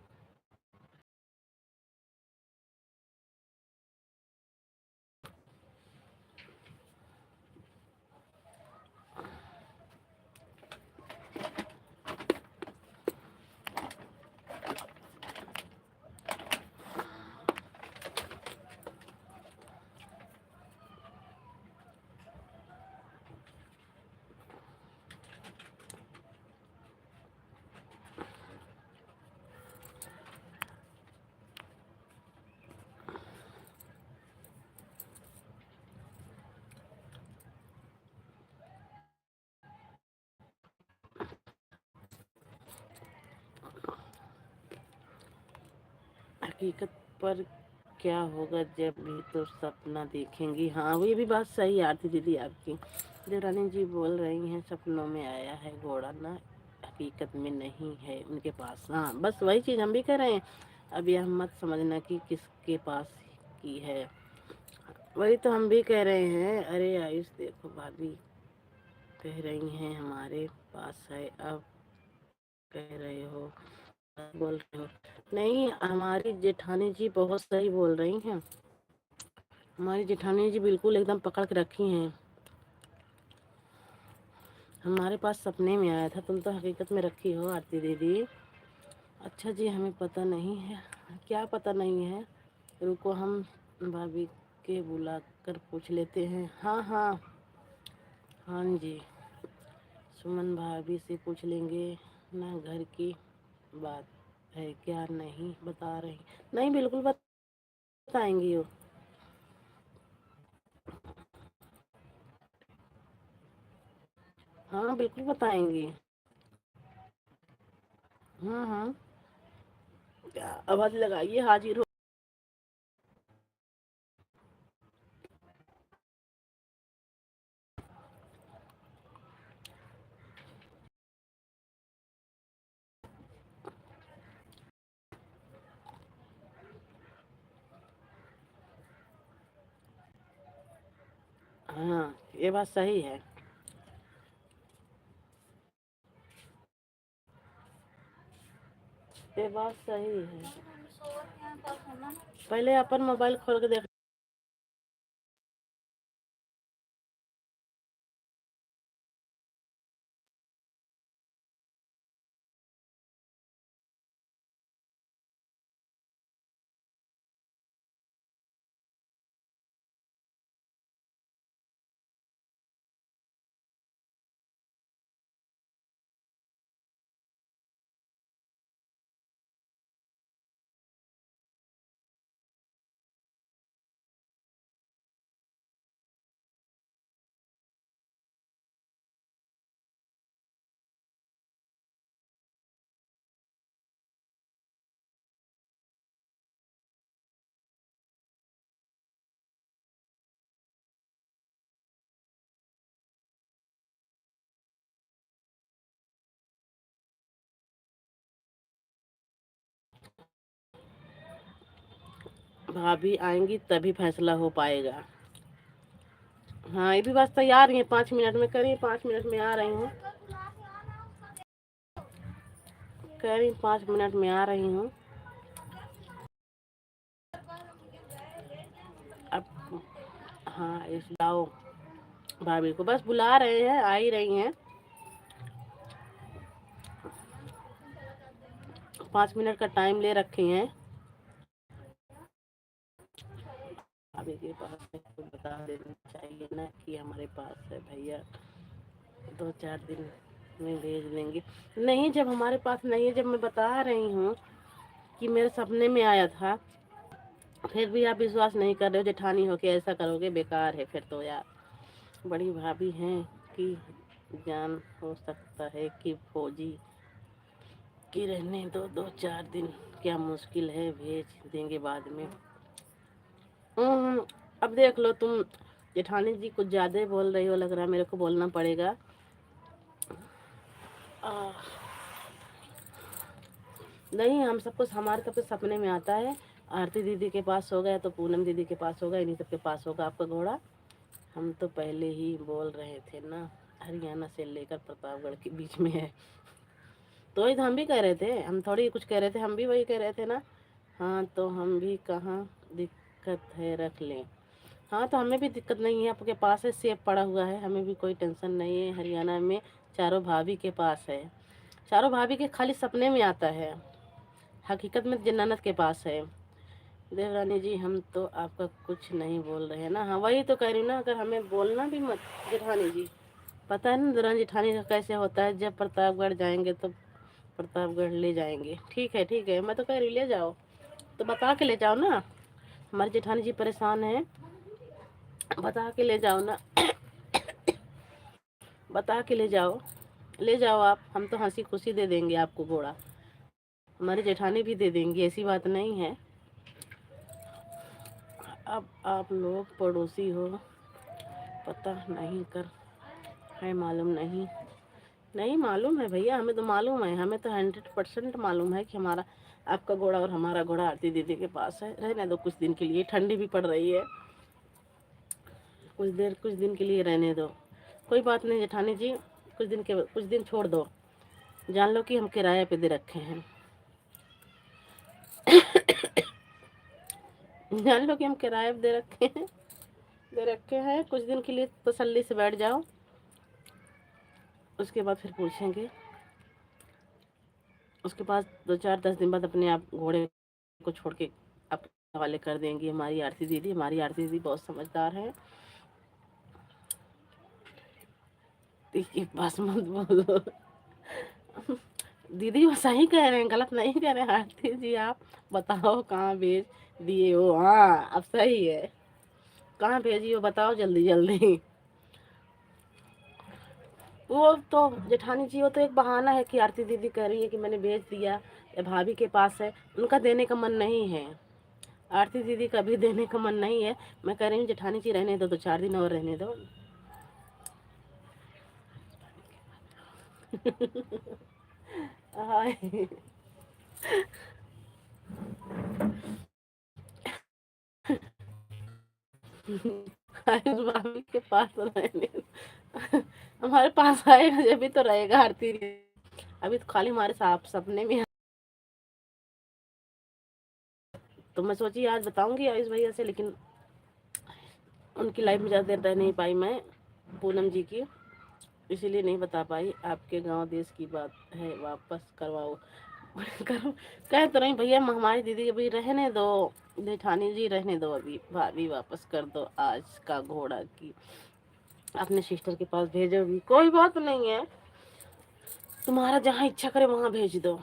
हकीकत पर क्या होगा, जब भी तो सपना देखेंगी। हाँ, वो ये भी बात सही है आरती दीदी आपकी। देवरानी जी बोल रही हैं सपनों में आया है घोड़ा ना, हकीकत में नहीं है उनके पास। हाँ, बस वही चीज़ हम भी कह रहे हैं। अब यह मत समझना कि किसके पास की है, वही तो हम भी कह रहे हैं। अरे आयुष देखो भाभी, कह रही हैं हमारे पास है, अब कह रहे हो, बोल रहे हो। नहीं, हमारी जेठानी जी बहुत सही बोल रही हैं। हमारी जेठानी जी बिल्कुल एकदम पकड़ के रखी हैं। हमारे पास सपने में आया था, तुम तो हकीकत में रखी हो आरती दीदी। अच्छा जी, हमें पता नहीं है। क्या पता नहीं है? रुको, हम भाभी के बुला कर पूछ लेते हैं। हाँ हाँ, हाँ जी, सुमन भाभी से पूछ लेंगे ना। घर की बात है क्या? नहीं बता रही। नहीं, बिल्कुल बताएंगी वो। हाँ, बिल्कुल बताएंगी। हाँ हाँ, आवाज लगाइए, हाजिर हो। हाँ, ये बात सही है। ये बात सही है। पहले अपन मोबाइल खोल के देख। भाभी आएंगी तभी फैसला हो पाएगा। हाँ, ये भी बस तैयार ही है, 5 मिनट में करिए, 5 मिनट में आ रही हूँ। कह रही 5 मिनट में आ रही हूँ। अब हाँ, इस लाओ, भाभी को बस बुला रहे हैं, आ ही रही हैं। 5 मिनट का टाइम ले रखे हैं। भाभी के पास है तो बता देना चाहिए ना कि हमारे पास है भैया, 2-4 दिन में भेज देंगे। नहीं, जब हमारे पास नहीं है, जब मैं बता रही हूँ कि मेरे सपने में आया था, फिर भी आप विश्वास नहीं कर रहे हो। जेठानी हो के ऐसा करोगे, बेकार है फिर तो यार। बड़ी भाभी हैं कि जान हो सकता है कि फौजी की रहने दो, 2-4 दिन क्या मुश्किल है, भेज देंगे बाद में। अब देख लो तुम, जेठानी जी कुछ ज्यादा ही बोल रही हो, लग रहा है मेरे को बोलना पड़ेगा। आ, नहीं, हम सबको, हमारे सबके सपने में आता है। आरती दीदी के पास होगा या तो पूनम दीदी के पास होगा, इन्हीं सबके पास होगा आपका घोड़ा। हम तो पहले ही बोल रहे थे ना, हरियाणा से लेकर प्रतापगढ़ के बीच में है। तो ही तो हम भी कह रहे थे, हम थोड़ी कुछ कह रहे थे, हम भी वही कह रहे थे ना। हाँ, तो हम भी कहाँ दिक्कत है, रख लें। हाँ, तो हमें भी दिक्कत नहीं है, आपके पास है, सेब पड़ा हुआ है, हमें भी कोई टेंशन नहीं है। हरियाणा में चारों भाभी के पास है। चारों भाभी के खाली सपने में आता है, हकीकत में जन्नत के पास है। देवरानी जी, हम तो आपका कुछ नहीं बोल रहे हैं ना। हाँ, वही तो कह रही हूँ ना, अगर हमें बोलना भी मत। जेठानी जी, पता है ना देवरानी जेठानी का कैसे होता है, जब प्रतापगढ़ जाएंगे तो प्रतापगढ़ ले जाएंगे। ठीक है ठीक है, मैं तो कह रही ले जाओ, तो बता के ले जाओ ना। हमारी जेठानी जी परेशान है, बता के ले जाओ ना। बता के ले जाओ, ले जाओ आप, हम तो हंसी खुशी दे देंगे आपको घोड़ा। हमारी जेठानी भी दे देंगी, ऐसी बात नहीं है। अब आप लोग पड़ोसी हो, पता नहीं कर है, मालूम नहीं। नहीं मालूम है भैया, हमें तो मालूम है, हमें तो 100% मालूम है कि हमारा, आपका घोड़ा और हमारा घोड़ा आरती दीदी के पास है। रहने दो कुछ दिन के लिए, ठंडी भी पड़ रही है, कुछ दिन के लिए रहने दो। कोई बात नहीं जेठानी जी, कुछ दिन छोड़ दो, जान लो कि हम किराए पे दे रखे हैं। जान लो कि हम किराए पे दे रखे हैं, कुछ दिन के लिए तसल्ली से बैठ जाओ, उसके बाद फिर पूछेंगे। उसके पास 2-4-10 दिन बाद अपने आप घोड़े को छोड़ के अपने हवाले कर देंगी हमारी आरती दीदी बहुत समझदार है। देखिए बस मत बोलो। दीदी वो सही कह रहे हैं, गलत नहीं कह रहे हैं। आरती जी आप बताओ कहाँ भेज दिए हो? हाँ अब सही है, कहाँ भेजी हो बताओ जल्दी जल्दी। वो तो जेठानी जी, वो तो एक बहाना है कि आरती दीदी कह रही है कि मैंने भेज दिया या भाभी के पास है, उनका देने का मन नहीं है। आरती दीदी का भी देने का मन नहीं है। मैं कह रही हूँ जेठानी जी रहने दो, 2-4 दिन और रहने दो। हाय। आयुष भाभी के पास तो रहने दो। हमारे पास आएगा जब भी तो रहेगा आरती दीदी। अभी तो खाली हमारे साथ सपने में है। तो मैं सोची आज बताऊंगी आयुष भैया से, लेकिन उनकी लाइफ में ज़्यादा देर रह नहीं पाई मैं, पूनम जी की, इसीलिए नहीं बता पाई। आपके गांव देश की बात है, वापस करवाओ। करो, कह तो रही भैया हमारी दीदी अभी रहने दो, जेठानी जी रहने दो, अभी भाभी वापस कर दो आज का घोड़ा की अपने सिस्टर के पास भेजोगी। कोई बात नहीं है, तुम्हारा जहाँ इच्छा करे वहाँ भेज दो,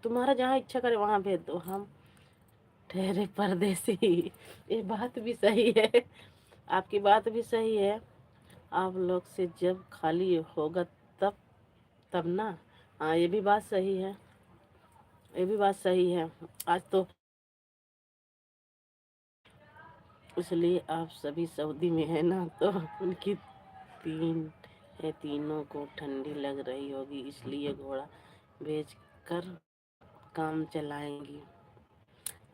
तुम्हारा जहाँ इच्छा करे वहाँ भेज दो, हम ठहरे परदेसी। ये बात भी सही है, आपकी बात भी सही है। आप लोग से जब खाली होगा तब तब ना। हाँ ये भी बात सही है, ये भी बात सही है। आज तो इसलिए आप सभी सऊदी में है ना, तो उनकी तीन है, तीनों को ठंडी लग रही होगी, इसलिए घोड़ा भेज कर काम चलाएंगी।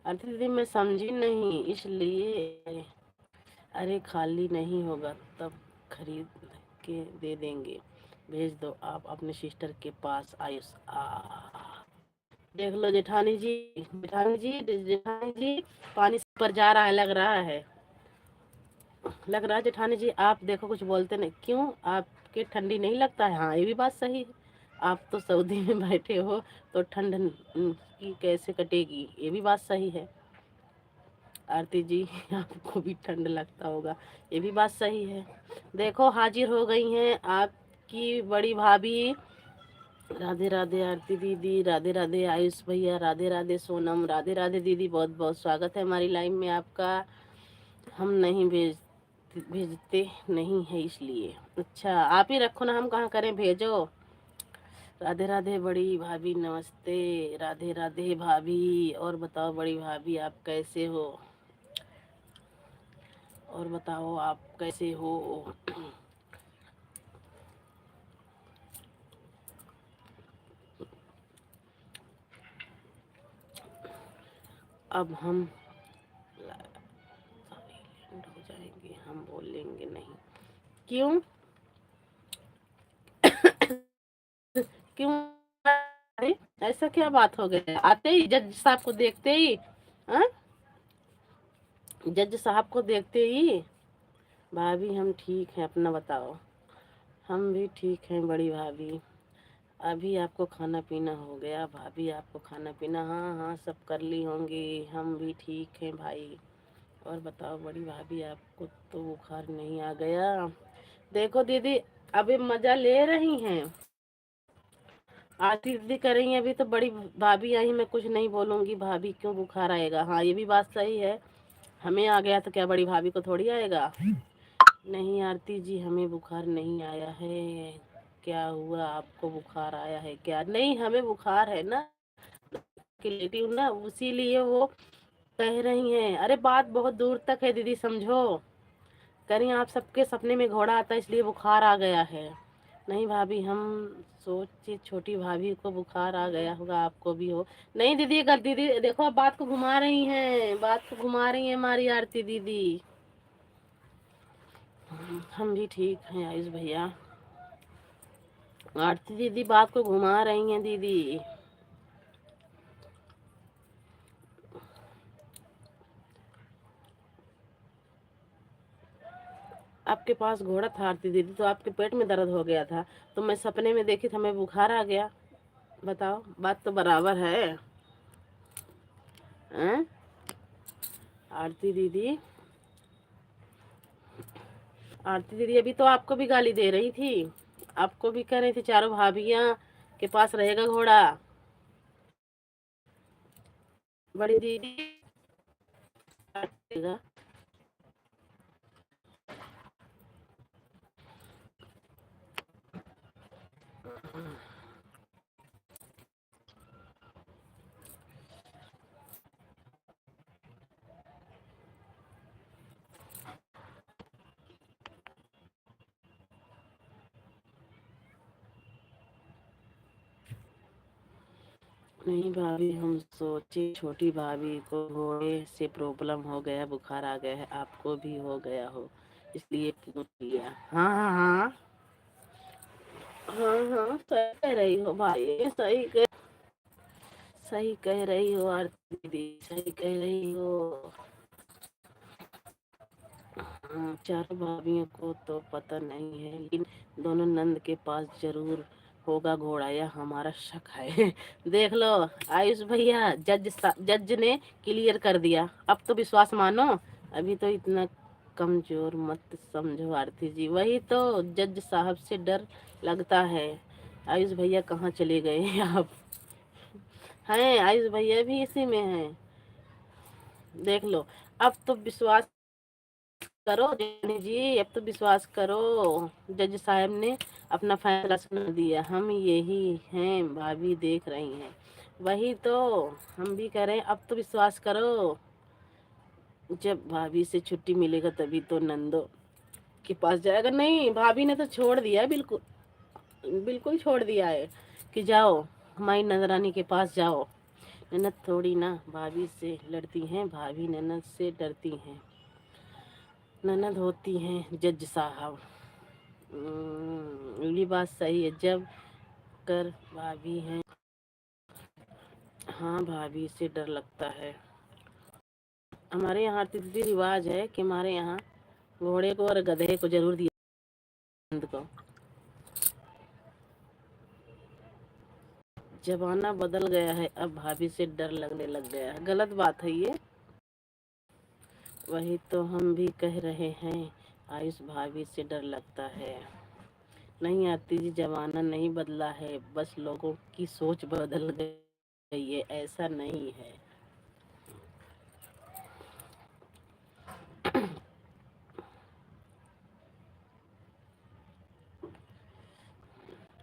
अरे दीदी मैं समझी नहीं, इसलिए अरे खाली नहीं होगा तब खरीद के दे देंगे, भेज दो आप अपने सिस्टर के पास। आयुष देख लो जेठानी जी, जेठानी जी पानी पर जा रहा है, लग रहा है जेठानी जी। आप देखो कुछ बोलते नहीं क्यों, आपके ठंडी नहीं लगता है? हाँ ये भी बात सही है, आप तो सऊदी में बैठे हो तो ठंड की कैसे कटेगी, ये भी बात सही है। आरती जी आपको भी ठंड लगता होगा, ये भी बात सही है। देखो हाजिर हो गई हैं आपकी बड़ी भाभी। राधे राधे आरती दीदी, राधे राधे आयुष भैया, राधे राधे सोनम, राधे राधे दीदी, बहुत बहुत स्वागत है हमारी लाइव में आपका। हम नहीं भेजते नहीं है इसलिए। अच्छा आप ही रखो ना, हम कहाँ करें, भेजो। राधे राधे बड़ी भाभी, नमस्ते। राधे राधे भाभी, और बताओ बड़ी भाभी आप कैसे हो, और बताओ आप कैसे हो। अब हम साइलेंट हो जाएंगे, हम बोलेंगे नहीं। क्यों? क्यों? अरे ऐसा क्या बात हो गया, आते ही जज साहब को देखते ही? हाँ जज साहब को देखते ही। भाभी हम ठीक हैं, अपना बताओ। हम भी ठीक हैं बड़ी भाभी। अभी आपको खाना पीना हो गया भाभी? आपको खाना पीना, हाँ हाँ सब कर ली होंगी, हम भी ठीक हैं भाई। और बताओ बड़ी भाभी, आपको तो बुखार नहीं आ गया? देखो दीदी अभी मजा ले रही हैं, आरती दीदी कर रही हैं, अभी तो बड़ी भाभी आई, मैं कुछ नहीं बोलूंगी, भाभी क्यों बुखार आएगा? हाँ ये भी बात सही है, हमें आ गया तो क्या बड़ी भाभी को थोड़ी आएगा? नहीं आरती जी हमें बुखार नहीं आया है। क्या हुआ, आपको बुखार आया है क्या? नहीं हमें बुखार है ना, कि लेटी हूँ ना, उसीलिए वो कह रही हैं। अरे बात बहुत दूर तक है दीदी, समझो। कह रही हैं आप सबके सपने में घोड़ा आता है इसलिए बुखार आ गया है। नहीं भाभी हम सोचे छोटी भाभी को बुखार आ गया होगा, आपको भी हो। नहीं दीदी, अगर दीदी देखो आप बात को घुमा रही हैं, बात को घुमा रही हैं हमारी आरती दीदी। हम भी ठीक हैं आयुष भैया। आरती दीदी बात को घुमा रही हैं दीदी। आपके पास घोड़ा था आरती दीदी, तो आपके पेट में दर्द हो गया था, तो मैं सपने में देखी, हमें बुखार आ गया। बताओ, बात तो बराबर है। हैं? आरती दीदी, आरती दीदी अभी तो आपको भी गाली दे रही थी। आपको भी कह रही थी चारों भाभियां के पास रहेगा घोड़ा। बड़ी दीदी काटेगा। नहीं भाभी, हम सोचे छोटी भाभी को घोड़े से प्रॉब्लम हो गया, बुखार आ गया है, आपको भी हो गया हो, इसलिए पूछ लिया। हाँ हाँ हाँ। हाँ हाँ, सही कह रही हो भाई, सही कह रही हो आरती दीदी, सही कह रही हो। हाँ, चारों भाभियों को तो पता नहीं है, लेकिन दोनों नंद के पास जरूर होगा घोड़ा, यह हमारा शक है। देख लो आयुष भैया, जज ने क्लियर कर दिया, अब तो विश्वास मानो। अभी तो इतना कमजोर मत समझो आरती जी, वही तो जज साहब से डर लगता है। आयुष भैया कहाँ चले गए आप? हैं, आयुष भैया भी इसी में हैं। देख लो, अब तो विश्वास करो जानी जी, अब तो विश्वास करो। जज साहब ने अपना फैसला सुना दिया, हम यही हैं, भाभी देख रही हैं। वही तो हम भी कह रहे हैं, अब तो विश्वास करो। जब भाभी से छुट्टी मिलेगा तभी तो नंदो के पास जाएगा। नहीं, भाभी ने तो छोड़ दिया है, बिल्कुल बिल्कुल छोड़ दिया है कि जाओ हमारी नंदरानी के पास जाओ। ननद थोड़ी ना भाभी से लड़ती हैं, भाभी ननद से डरती हैं, ननद होती हैं जज साहब। ये बात सही है, जब कर भाभी हैं। हाँ, भाभी से डर लगता है। हमारे यहाँ तिथि रिवाज है कि हमारे यहाँ घोड़े को और गधे को जरूर दिया नंद को। जमाना बदल गया है, अब भाभी से डर लगने लग गया है, गलत बात है ये। वही तो हम भी कह रहे हैं, आयुष भाभी से डर लगता है। नहीं आती जी, जमाना नहीं बदला है, बस लोगों की सोच बदल गई है, ऐसा नहीं है।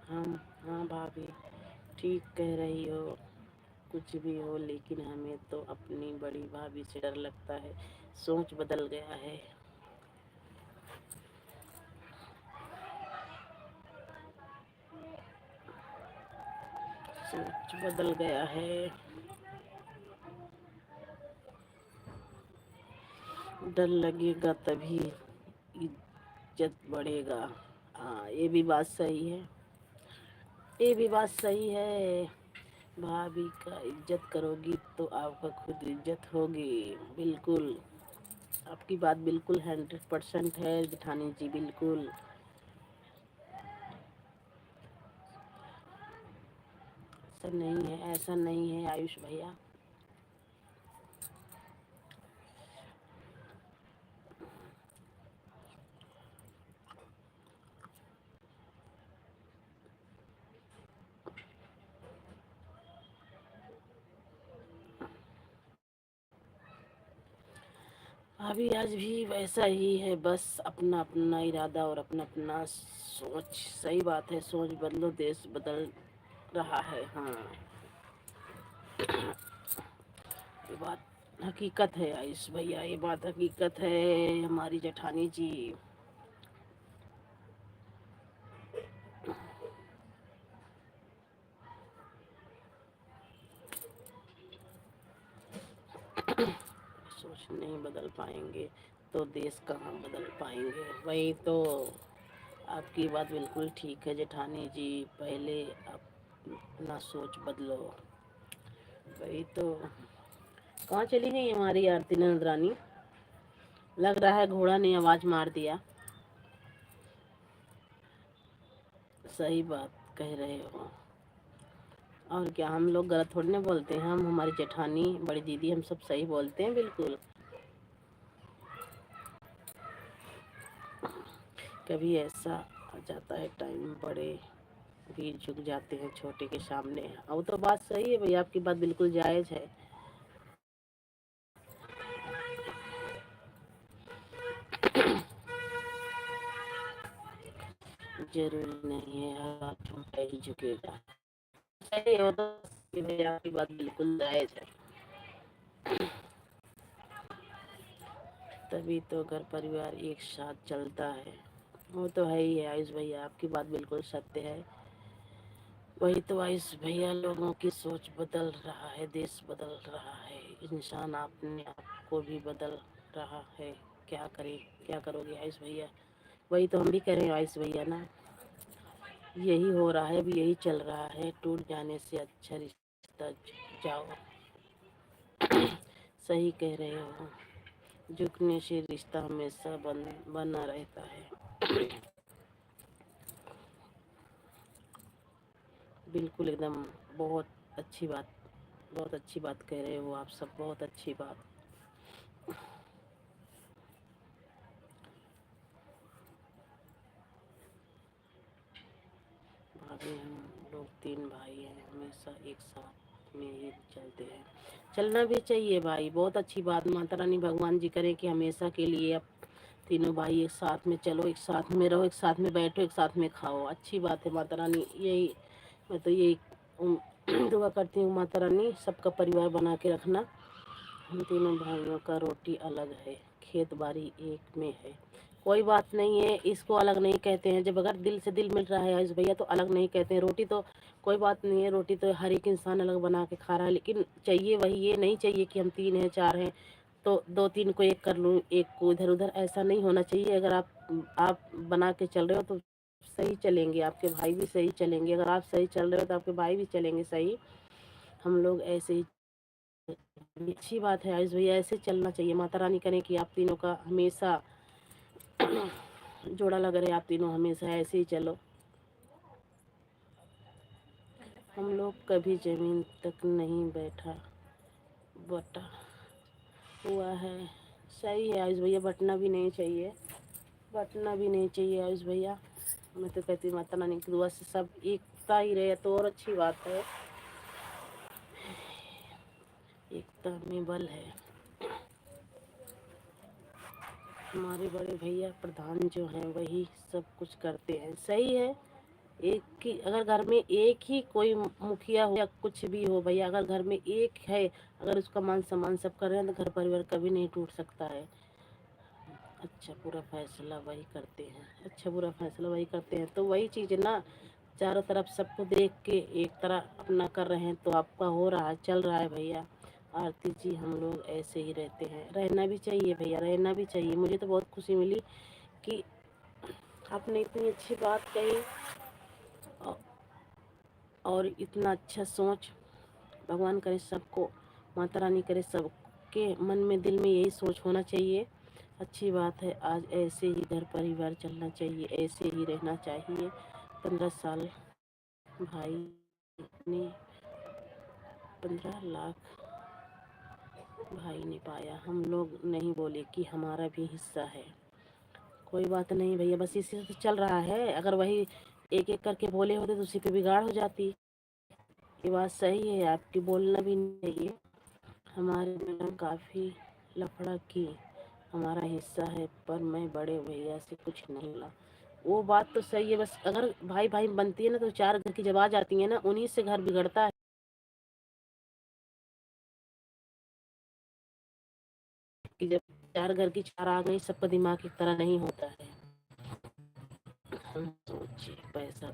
हम, हाँ भाभी, ठीक कह रही हो। कुछ भी हो, लेकिन हमें तो अपनी बड़ी भाभी से डर लगता है, सोच बदल गया है। सोच बदल गया है। डर लगेगा तभी इज्जत बढ़ेगा। हाँ, ये भी बात सही है, ये भी बात सही है। भाभी का इज्जत करोगी तो आपका खुद इज्जत होगी। बिल्कुल, आपकी बात बिल्कुल 100% है जेठानी जी, बिल्कुल। ऐसा नहीं है, ऐसा नहीं है आयुष भैया। भाभी आज भी वैसा ही है, बस अपना अपना इरादा और अपना अपना सोच। सही बात है, सोच बदलो देश बदल रहा है। हाँ, ये बात हकीकत है आयुष भैया, ये बात हकीकत है हमारी जेठानी जी। सोच नहीं बदल पाएंगे, तो देश कहाँ बदल पाएंगे। वही तो, आपकी बात बिल्कुल ठीक है जेठानी जी, पहले आप अपना सोच बदलो। वही तो, कहाँ चली गई हमारी आरती नंदरानी? लग रहा है घोड़ा ने आवाज मार दिया। सही बात कह रहे हो। और क्या, हम लोग गलत थोड़ी ना बोलते हैं, हम हमारी जेठानी बड़ी दीदी हम सब सही बोलते हैं बिल्कुल। कभी ऐसा आ जाता है टाइम, बड़े भी झुक जाते हैं छोटे के सामने। वो तो बात सही है भैया, आपकी बात बिल्कुल जायज है। जरूरी नहीं है हर बात छोटा ही झुकेगा। सही है, वो तो भैया आपकी बात बिल्कुल जायज है। तभी तो घर परिवार एक साथ चलता है। वो तो है ही है आयुष भैया, आपकी बात बिल्कुल सत्य है। वही तो आयुष भैया, लोगों की सोच बदल रहा है, देश बदल रहा है, इंसान अपने आप को भी बदल रहा है। क्या करे, क्या करोगे आयुष भैया? वही तो हम भी करें आयुष भैया ना, यही हो रहा है, अभी यही चल रहा है। टूट जाने से अच्छा रिश्ता जाओ। सही कह रहे हो, झुकने से रिश्ता हमेशा बना रहता है। बिल्कुल एकदम, बहुत अच्छी बात, बहुत अच्छी बात कह रहे हो आप सब, बहुत अच्छी बात। भाभी हम लोग तीन भाई हैं, हमेशा एक साथ में ही चलते हैं। चलना भी चाहिए भाई, बहुत अच्छी बात। माता रानी भगवान जी करें कि हमेशा के लिए अब तीनों भाई एक साथ में चलो, एक साथ में रहो, एक साथ में बैठो, एक साथ में खाओ। अच्छी बात है माता रानी, यही मैं तो यही दुआ करती हूँ माता रानी, सबका परिवार बना के रखना। हम तीनों भाइयों का रोटी अलग है, खेत बाड़ी एक में है। कोई बात नहीं है, इसको अलग नहीं कहते हैं। जब अगर दिल से दिल मिल रहा है आयुष भैया तो अलग नहीं कहते हैं। रोटी तो कोई बात नहीं है, रोटी तो हर एक इंसान अलग बना के खा रहा है, लेकिन चाहिए वही, ये नहीं चाहिए कि हम तीन हैं चार हैं तो दो तीन को एक कर लूँ, एक को इधर उधर, ऐसा नहीं होना चाहिए। अगर आप बना के चल रहे हो तो सही चलेंगे, आपके भाई भी सही चलेंगे। अगर आप सही चल रहे हो तो आपके भाई भी चलेंगे सही। हम लोग ऐसे ही, अच्छी बात है आयुष भैया, ऐसे चलना चाहिए। माता रानी करें कि आप तीनों का हमेशा जोड़ा लग रहे, आप तीनों हमेशा ऐसे ही चलो। हम लोग कभी जमीन तक नहीं बैठा बटा हुआ है। सही है आयुष भैया, बटना भी नहीं चाहिए, बटना भी नहीं चाहिए आयुष भैया। मैं तो कहती हूँ माता रानी की दुआ से सब एकता ही रहे तो और अच्छी बात है। एकता में बल है। हमारे बड़े भैया प्रधान जो हैं वही सब कुछ करते हैं। सही है, एक ही, अगर घर में एक ही कोई मुखिया हो या कुछ भी हो भैया, अगर घर में एक है, अगर उसका मान सम्मान सब कर रहे हैं तो घर परिवार कभी नहीं टूट सकता है। अच्छा बुरा फैसला वही करते हैं, अच्छा बुरा फैसला वही करते हैं, तो वही चीज़ है ना। चारों तरफ सबको देख के एक तरह अपना कर रहे हैं तो आपका हो रहा है, चल रहा है भैया। आरती जी हम लोग ऐसे ही रहते हैं, रहना भी चाहिए भैया, रहना भी चाहिए। मुझे तो बहुत खुशी मिली कि आपने इतनी अच्छी बात कही और इतना अच्छा सोच। भगवान करे सबको, माता रानी करे सबके मन में दिल में यही सोच होना चाहिए। अच्छी बात है, आज ऐसे ही घर परिवार चलना चाहिए, ऐसे ही रहना चाहिए। 15 साल भाई ने, 15 लाख भाई ने पाया, हम लोग नहीं बोले कि हमारा भी हिस्सा है। कोई बात नहीं भैया, बस इसी से चल रहा है। अगर वही एक एक करके बोले होते तो उसी पे बिगाड़ हो जाती। ये बात सही है आपकी, बोलना भी नहीं चाहिए। हमारे मैडम काफ़ी लफड़ा की, हमारा हिस्सा है, पर मैं बड़े भैया से कुछ नहीं ला। वो बात तो सही है, बस अगर भाई भाई बनती है ना तो चार घर की जब आ जाती है ना, उन्हीं से घर बिगड़ता है। कि जब चार घर की चार आ गई, सबका दिमाग एक तरह नहीं होता है। हम सोचिए पैसा,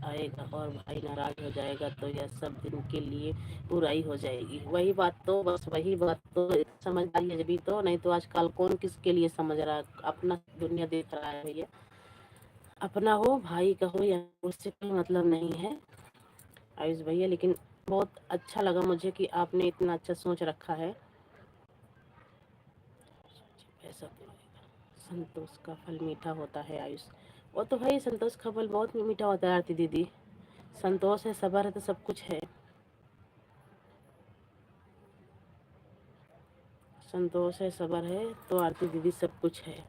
आएगा और भाई नाराज हो जाएगा तो यह सब दिन के लिए बुराई हो जाएगी। वही बात तो, बस वही बात तो समझदारी है जभी तो, नहीं तो आजकल कौन किसके लिए समझ रहा है, अपना दुनिया देख रहा है भैया। अपना हो, भाई का हो, या उससे कोई मतलब नहीं है आयुष भैया। लेकिन बहुत अच्छा लगा मुझे कि आपने इतना अच्छा सोच रखा है। ऐसा तो संतोष का फल मीठा होता है आयुष। वो तो भाई संतोष का फल बहुत मीठा होता है आरती दीदी। संतोष है, सबर है, तो सब कुछ है। संतोष है, सबर है, तो आरती दीदी सब कुछ है।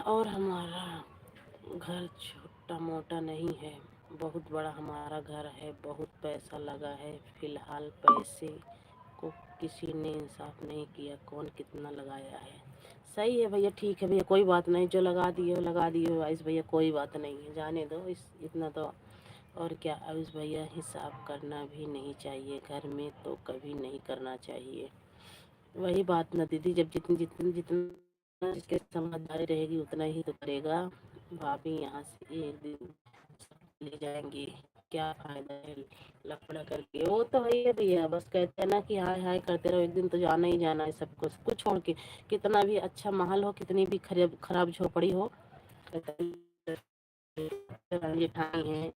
और हमारा घर छोटा मोटा नहीं है, बहुत बड़ा हमारा घर है। बहुत पैसा लगा है। फिलहाल पैसे को किसी ने इंसाफ नहीं किया, कौन कितना लगाया है। सही है भैया, ठीक है भैया, कोई बात नहीं, जो लगा दिए हो आयुष भैया, कोई बात नहीं है, जाने दो इस इतना तो। और क्या आयुष भैया, हिसाब करना भी नहीं चाहिए घर में, तो कभी नहीं करना चाहिए। वही बात ना दीदी, जब जितनी जितनी जितना जिसके समझदारी रहेगी उतना ही तो करेगा। भाभी यहाँ से एक दिन ले जाएंगे, क्या फायदा है लफड़ा करके। वो तो है ही भैया, बस कहते हैं ना कि हाय हाय करते रहो, एक दिन तो जाना ही जाना है सबको, कुछ छोड़ के। कितना भी अच्छा महल हो, कितनी भी खराब खराब झोपड़ी हो, जेठानी है,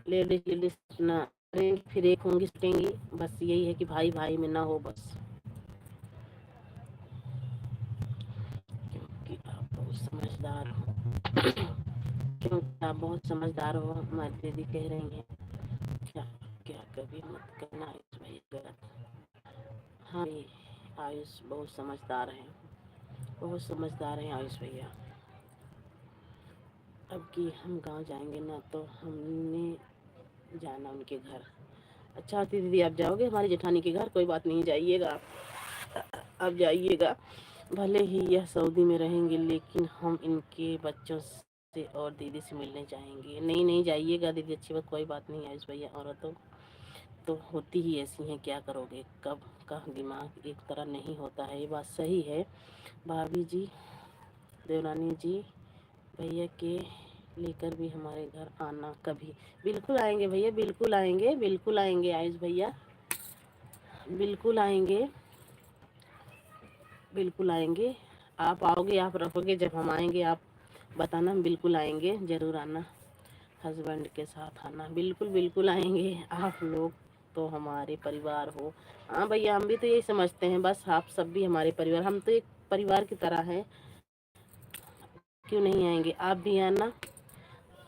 लेडीज लेडीज ना करेंगी, फिर एक होंगी छुटेंगी। बस यही है कि भाई भाई में ना हो बस। क्योंकि आप बहुत समझदार हो। क्योंकि आप बहुत समझदार हो, हमारी दीदी कह रही हैं। क्या क्या कभी मत करना आयुष भाई गलत। हाँ आयुष बहुत समझदार है, बहुत समझदार है आयुष भैया। अब कि हम गांव जाएंगे ना, तो हमने जाना उनके घर। अच्छा आरती दीदी, आप जाओगे हमारी जेठानी के घर? कोई बात नहीं, जाइएगा आप जाइएगा। भले ही यह सऊदी में रहेंगे, लेकिन हम इनके बच्चों से और दीदी से मिलने चाहेंगे। नहीं नहीं, जाइएगा दीदी, अच्छी बात, कोई बात नहीं आयुष भैया। औरतों तो होती ही ऐसी हैं, क्या करोगे, कब का दिमाग एक तरह नहीं होता है, ये बात सही है। भाभी जी, देवरानी जी, भैया के लेकर भी हमारे घर आना कभी। बिल्कुल आएंगे भैया, बिल्कुल आएंगे, बिल्कुल आएंगे आयुष भैया, बिल्कुल आएंगे, बिल्कुल आएंगे। आप आओगे, आप रहोगे, जब हम आएंगे आप बताना, हम बिल्कुल आएंगे, ज़रूर आना, हस्बैंड के साथ आना, बिल्कुल बिल्कुल आएंगे। आप लोग तो हमारे परिवार हो। हाँ भैया, हम भी तो यही समझते हैं, बस आप सब भी हमारे परिवार, हम तो एक परिवार की तरह हैं। क्यों नहीं आएंगे, आप भी आना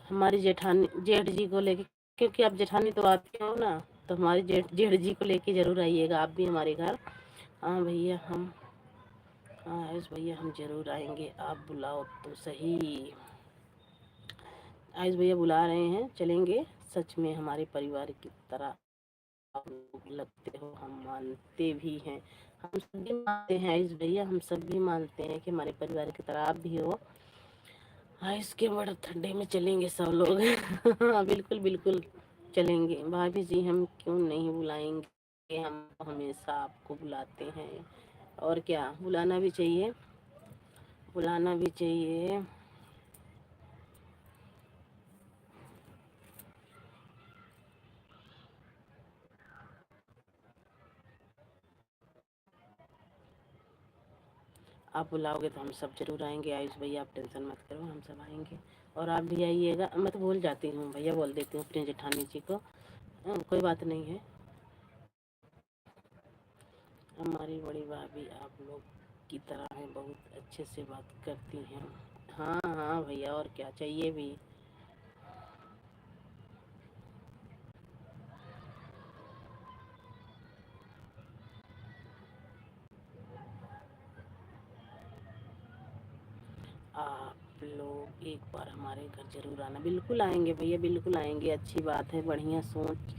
हमारी जेठानी जेठ जी को लेके, क्योंकि आप जेठानी तो आती हो ना, तो हमारी जेठ जेठ जी को लेके जरूर आइएगा आप भी हमारे घर। हाँ भैया हम, हाँ आयुष भैया, हम जरूर आएंगे, आप बुलाओ तो सही। आयुष भैया बुला रहे हैं, चलेंगे। सच में हमारे परिवार की तरह आप लोग लगते हो, हम मानते भी हैं। हम सब भी मानते हैं आयुष भैया, हम सब भी मानते हैं कि हमारे परिवार की तरह आप भी हो। हाँ, इसके बड़े ठंडे में चलेंगे सब लोग। हाँ बिल्कुल बिल्कुल चलेंगे भाभी जी, हम क्यों नहीं बुलाएंगे, हम हमेशा आपको बुलाते हैं। और क्या, बुलाना भी चाहिए, बुलाना भी चाहिए। आप बुलाओगे तो हम सब जरूर आएंगे आयुष भैया, आप टेंशन मत करो, हम सब आएंगे। और आप भी आइएगा। मैं तो भूल जाती हूँ भैया, बोल देती हूँ अपनी जेठानी जी को। कोई बात नहीं है। हमारी बड़ी भाभी आप लोग की तरह हैं, बहुत अच्छे से बात करती हैं। हाँ हाँ भैया, और क्या चाहिए भी। आप लोग एक बार हमारे घर जरूर आना। बिल्कुल आएंगे भैया, बिल्कुल आएंगे, अच्छी बात है, बढ़िया सोच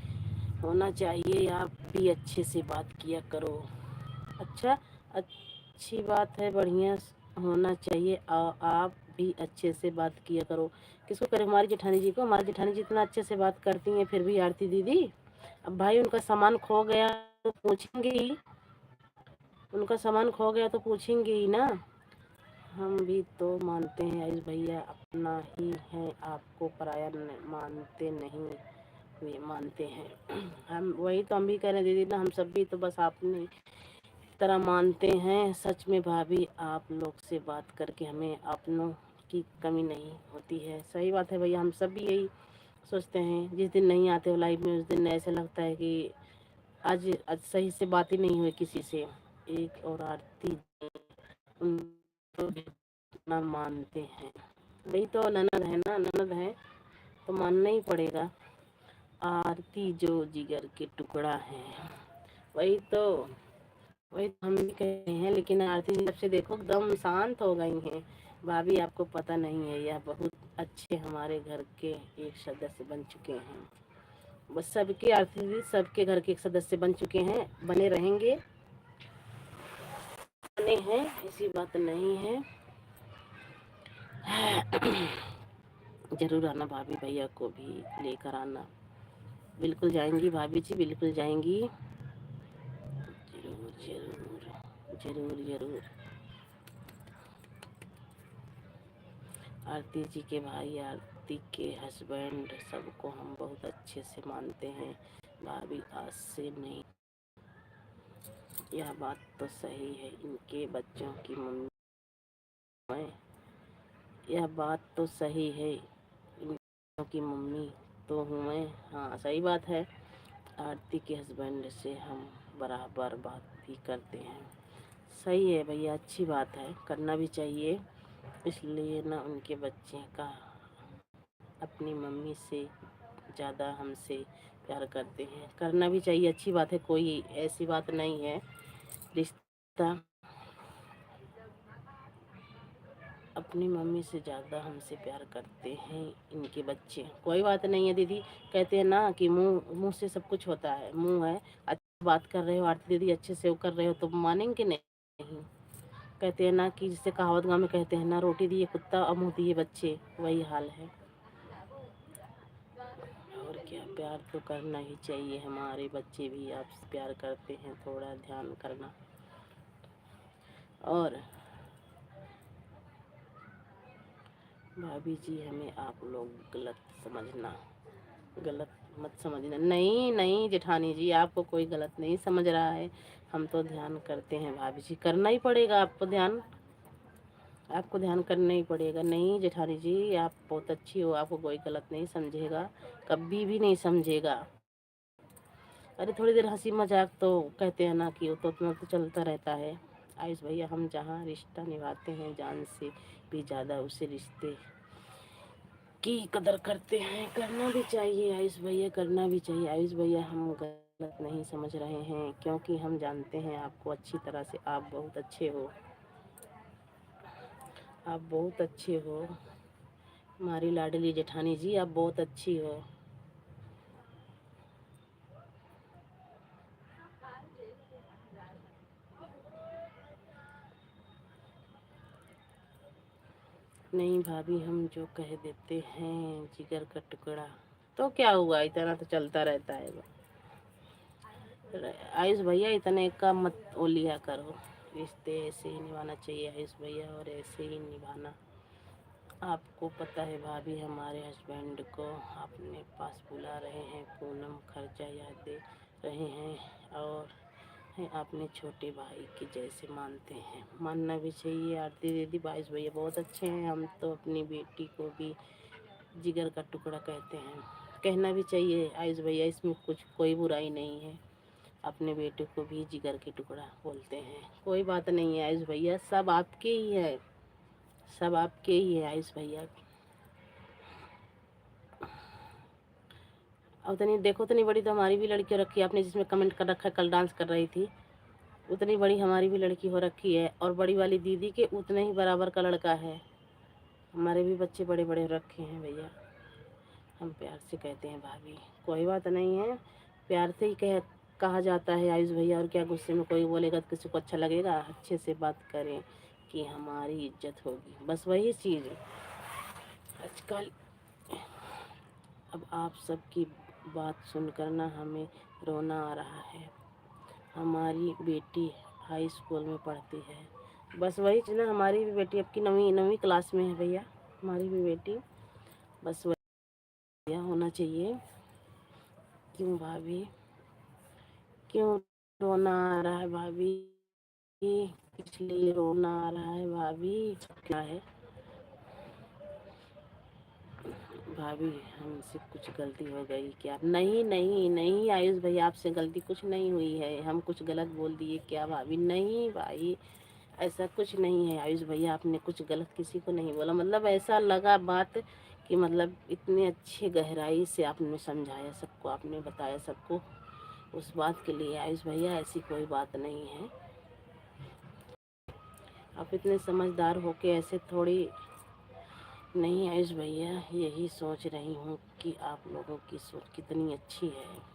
होना चाहिए, आप भी अच्छे से बात किया करो। अच्छा, अच्छी बात है, बढ़िया होना चाहिए, आप भी अच्छे से बात किया करो। किसको करे? हमारी जेठानी जी को। हमारी जेठानी जी इतना अच्छे से बात करती हैं, फिर भी आरती दीदी, अब भाई उनका सामान खो गया तो पूछेंगे ही, उनका सामान खो गया तो पूछेंगे ही ना। हम भी तो मानते हैं आयुष भैया अपना ही है, आपको पराया मानते नहीं, वे मानते हैं। हम वही तो हम भी कह रहे हैं दीदी ना, हम सब भी तो बस आपने तरह मानते हैं। सच में भाभी आप लोग से बात करके हमें अपनों की कमी नहीं होती है। सही बात है भैया, हम सब भी यही सोचते हैं। जिस दिन नहीं आते हो लाइफ में उस दिन ऐसा लगता है कि आज सही से बात ही नहीं हुई किसी से। एक और आरती उनको जितना मानते हैं, वही तो ननद है ना, ननद है तो मानना ही पड़ेगा। आरती जो जिगर के टुकड़ा है, वही तो, वही तो हम भी कहे हैं। लेकिन आरती जी जब से देखो एकदम शांत हो गई हैं। भाभी आपको पता नहीं है, यह बहुत अच्छे हमारे घर के एक सदस्य बन चुके हैं। बस सबके, आरती जी सबके घर के एक सदस्य बन चुके हैं, बने रहेंगे, बने हैं, ऐसी बात नहीं है। जरूर आना भाभी, भैया को भी लेकर आना। बिल्कुल जाएंगी भाभी जी, बिल्कुल जाएंगी। जरूर जरूर जरूर जरूर। आरती जी के भाई, आरती के हस्बैंड, सबको हम बहुत अच्छे से मानते हैं भाभी, आज से नहीं। यह बात तो सही है, इनके बच्चों की मम्मी मैं, यह बात तो सही है, इन बच्चों की मम्मी तो हूँ मैं। हाँ सही बात है। आरती के हस्बैंड से हम बराबर बात भी करते हैं। सही है भैया, अच्छी बात है, करना भी चाहिए। इसलिए ना उनके बच्चे का अपनी मम्मी से ज़्यादा हमसे प्यार करते हैं। करना भी चाहिए, अच्छी बात है, कोई ऐसी बात नहीं है। रिश्ता अपनी मम्मी से ज़्यादा हमसे प्यार करते हैं इनके बच्चे। कोई बात नहीं है दीदी, कहते हैं ना कि मुंह मुंह से सब कुछ होता है। मुंह है, अच्छी बात कर रहे हो आरती दीदी, अच्छे से वो कर रहे हो तो मानेंगे नहीं। कहते हैं ना कि जिससे कहावत गाँव में कहते हैं ना, रोटी दिए कुत्ता और मुँह दिए बच्चे, वही हाल है। और क्या, प्यार तो करना ही चाहिए। हमारे बच्चे भी आपसे प्यार करते हैं, थोड़ा ध्यान करना। और भाभी जी हमें आप लोग गलत मत समझना। नहीं नहीं जेठानी जी, आपको कोई गलत नहीं समझ रहा है। हम तो ध्यान करते हैं भाभी जी, करना ही पड़ेगा आपको ध्यान, आपको ध्यान करना ही पड़ेगा। नहीं जेठानी जी, आप बहुत अच्छी हो, आपको कोई गलत नहीं समझेगा, कभी भी नहीं समझेगा। अरे थोड़ी देर हंसी मजाक तो कहते हैं ना कि वो तो उतना तो चलता रहता है। आयुष भैया, हम जहाँ रिश्ता निभाते हैं जान से भी ज़्यादा उसे रिश्ते की कदर करते हैं। करना भी चाहिए आयुष भैया, करना भी चाहिए। आयुष भैया हम गलत नहीं समझ रहे हैं, क्योंकि हम जानते हैं आपको अच्छी तरह से। आप बहुत अच्छे हो, आप बहुत अच्छे हो हमारी लाडली जेठानी जी, आप बहुत अच्छी हो। नहीं भाभी, हम जो कह देते हैं जिगर का टुकड़ा, तो क्या हुआ, इतना तो चलता रहता है। आयुष भैया इतने का मत ओ लिया करो, रिश्ते ऐसे ही निभाना चाहिए आयुष भैया, और ऐसे ही निभाना। आपको पता है भाभी, हमारे हस्बैंड को अपने पास बुला रहे हैं, पूनम खर्चा याद दे रहे हैं, और हैं अपने छोटे भाई के जैसे मानते हैं। मानना भी चाहिए आरती दीदी। आयुष भैया बहुत अच्छे हैं, हम तो अपनी बेटी को भी जिगर का टुकड़ा कहते हैं। कहना भी चाहिए आयुष भैया, इसमें कुछ कोई बुराई नहीं है। अपने बेटे को भी जिगर के टुकड़ा बोलते हैं, कोई बात नहीं है आयुष भैया, सब आपके ही है, सब आपके ही है आयुष भैया। अब उतनी देखो, उतनी बड़ी तो हमारी भी लड़की हो रखी है आपने, जिसमें कमेंट कर रखा है कल डांस कर रही थी, उतनी बड़ी हमारी भी लड़की हो रखी है। और बड़ी वाली दीदी के उतने ही बराबर का लड़का है। हमारे भी बच्चे बड़े बड़े हो रखे हैं भैया। हम प्यार से कहते हैं भाभी, कोई बात नहीं है, प्यार से ही कहा जाता है आयुष भैया। और क्या, गुस्से में कोई बोलेगा तो किसी को अच्छा लगेगा? अच्छे से बात करें, कि हमारी इज्जत होगी। बस वही चीज़ है आजकल। अब आप सबकी बात सुनकर ना हमें रोना आ रहा है। हमारी बेटी हाई स्कूल में पढ़ती है। बस वही चीज़ ना, हमारी भी बेटी अब की नवीं नवीं क्लास में है भैया, हमारी भी बेटी। बस वही होना चाहिए। क्यों भाभी, क्यों रोना आ रहा है भाभी? इसलिए रोना आ रहा है भाभी? क्या है भाभी, हमसे कुछ गलती हो गई क्या? नहीं नहीं नहीं आयुष भैया, आपसे गलती कुछ नहीं हुई है। हम कुछ गलत बोल दिए क्या भाभी? नहीं भाई, ऐसा कुछ नहीं है आयुष भैया, आपने कुछ गलत किसी को नहीं बोला। मतलब ऐसा लगा बात कि मतलब इतने अच्छे गहराई से आपने समझाया सबको, आपने बताया सबको। उस बात के लिए आयुष भैया ऐसी कोई बात नहीं है। आप इतने समझदार होके ऐसे थोड़ी। नहीं आयुष भैया, यही सोच रही हूँ कि आप लोगों की सोच कितनी अच्छी है।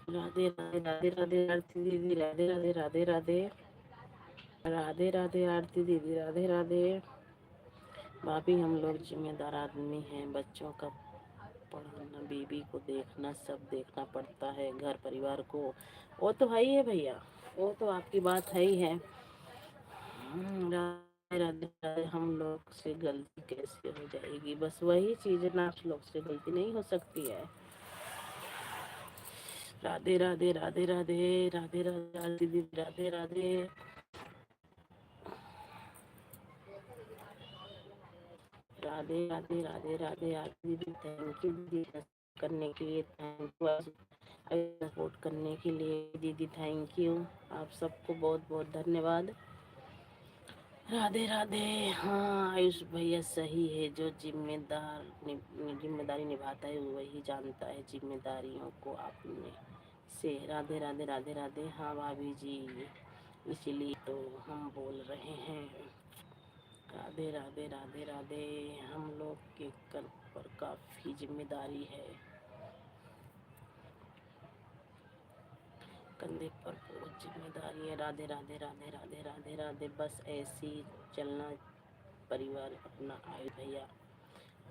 राधे राधे राधे राधे आरती दीदी, राधे राधे राधे राधे राधे राधे आरती दीदी, राधे राधे। भाभी हम लोग जिम्मेदार आदमी हैं, बच्चों का पढ़ाना, बीवी को देखना, सब देखना पड़ता है, घर परिवार को। वो तो है ही है भैया, वो तो आपकी बात है ही है। राधे राधे राधे। हम लोग से गलती कैसे हो जाएगी? बस वही चीज है ना, आप लोग से गलती नहीं हो सकती है। राधे राधे राधे राधे राधे राधे दीदी, राधे राधे राधे राधे राधे राधे आरती दीदी। थैंक यू दीदी करने के लिए, थैंक यू सपोर्ट करने के लिए दीदी, थैंक यू। आप सबको बहुत बहुत धन्यवाद। राधे राधे। हाँ आयुष भैया सही है, जो जिम्मेदारी निभाता है वही जानता है जिम्मेदारियों को आपने से। राधे राधे राधे राधे। हाँ भाभी जी, इसीलिए तो हम बोल रहे हैं। राधे राधे राधे राधे। हम लोग के कर पर काफी जिम्मेदारी है, कंधे पर बहुत जिम्मेदारी है। राधे राधे राधे राधे राधे राधे। बस ऐसे ही चलना परिवार अपना आयुष भैया,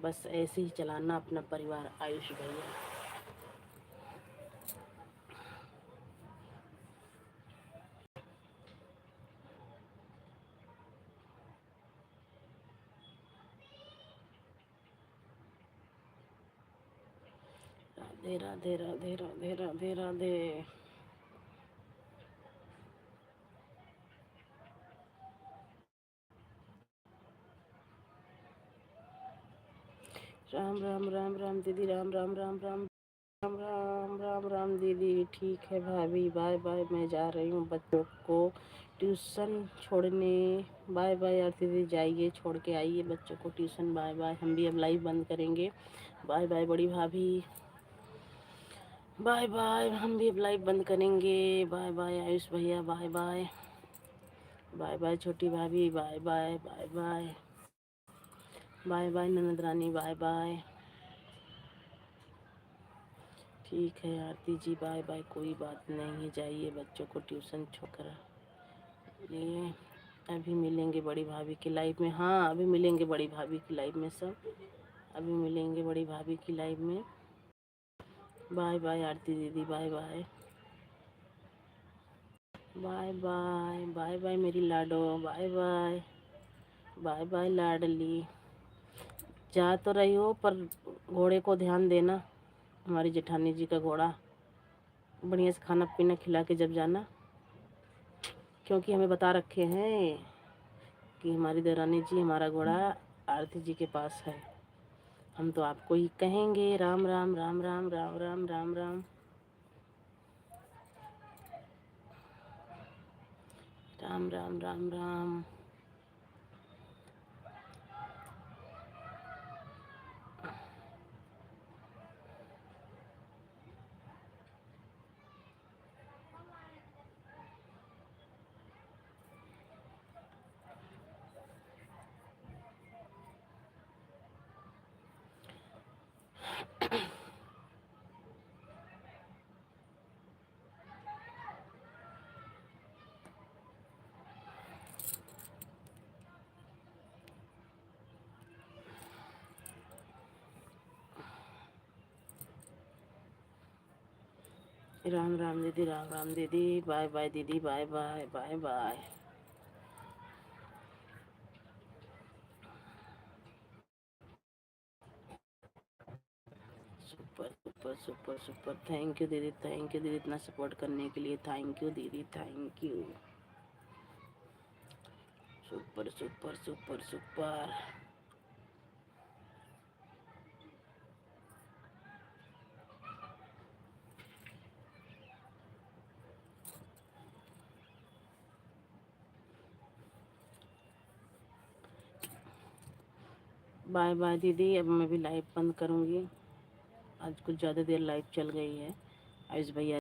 बस ऐसे ही चलाना अपना परिवार आयुष भैया। राधे राधे राधे राधे राधे राधे। राम राम राम राम दीदी, राम राम राम राम राम राम राम राम दीदी। ठीक है भाभी, बाय बाय, मैं जा रही हूँ बच्चों को ट्यूशन छोड़ने। बाय बाय आरती दीदी, जाइए छोड़ के आइए बच्चों को ट्यूशन। बाय बाय, हम भी अब लाइव बंद करेंगे। बाय बाय बड़ी भाभी, बाय बाय, हम भी अब लाइव बंद करेंगे। बाय बाय आयुष भैया, बाय बाय। बाय बाय छोटी भाभी, bye bye bye bye. Bye bye ननद रानी, बाय बाय। ठीक है आरती जी, बाय बाय, कोई बात नहीं, जाइए बच्चों को ट्यूशन छोड़कर। ये अभी मिलेंगे बड़ी भाभी की लाइव में। हाँ अभी मिलेंगे बड़ी भाभी की लाइव में सब, अभी मिलेंगे बड़ी भाभी की लाइव में। बाय बाय आरती दीदी, bye bye bye bye bye bye मेरी लाडो, बाय बाय बाय बाय लाडली। जा तो रही हो पर घोड़े को ध्यान देना, हमारी जेठानी जी का घोड़ा, बढ़िया से खाना पीना खिला के जब जाना, क्योंकि हमें बता रखे हैं कि हमारी देवरानी जी, हमारा घोड़ा आरती जी के पास है। हम तो आपको ही कहेंगे राम राम राम राम राम राम राम राम। राम राम राम राम। राम राम दीदी, राम राम दीदी, बाय बाय दीदी, bye bye bye bye. Super super super super, thank you दीदी, थैंक यू दीदी, इतना सपोर्ट करने के लिए थैंक यू दीदी, thank you. Super super super super. Bye bye दीदी, अब मैं भी लाइव बंद करूँगी। आज कुछ ज़्यादा देर लाइव चल गई है। आयुष भैया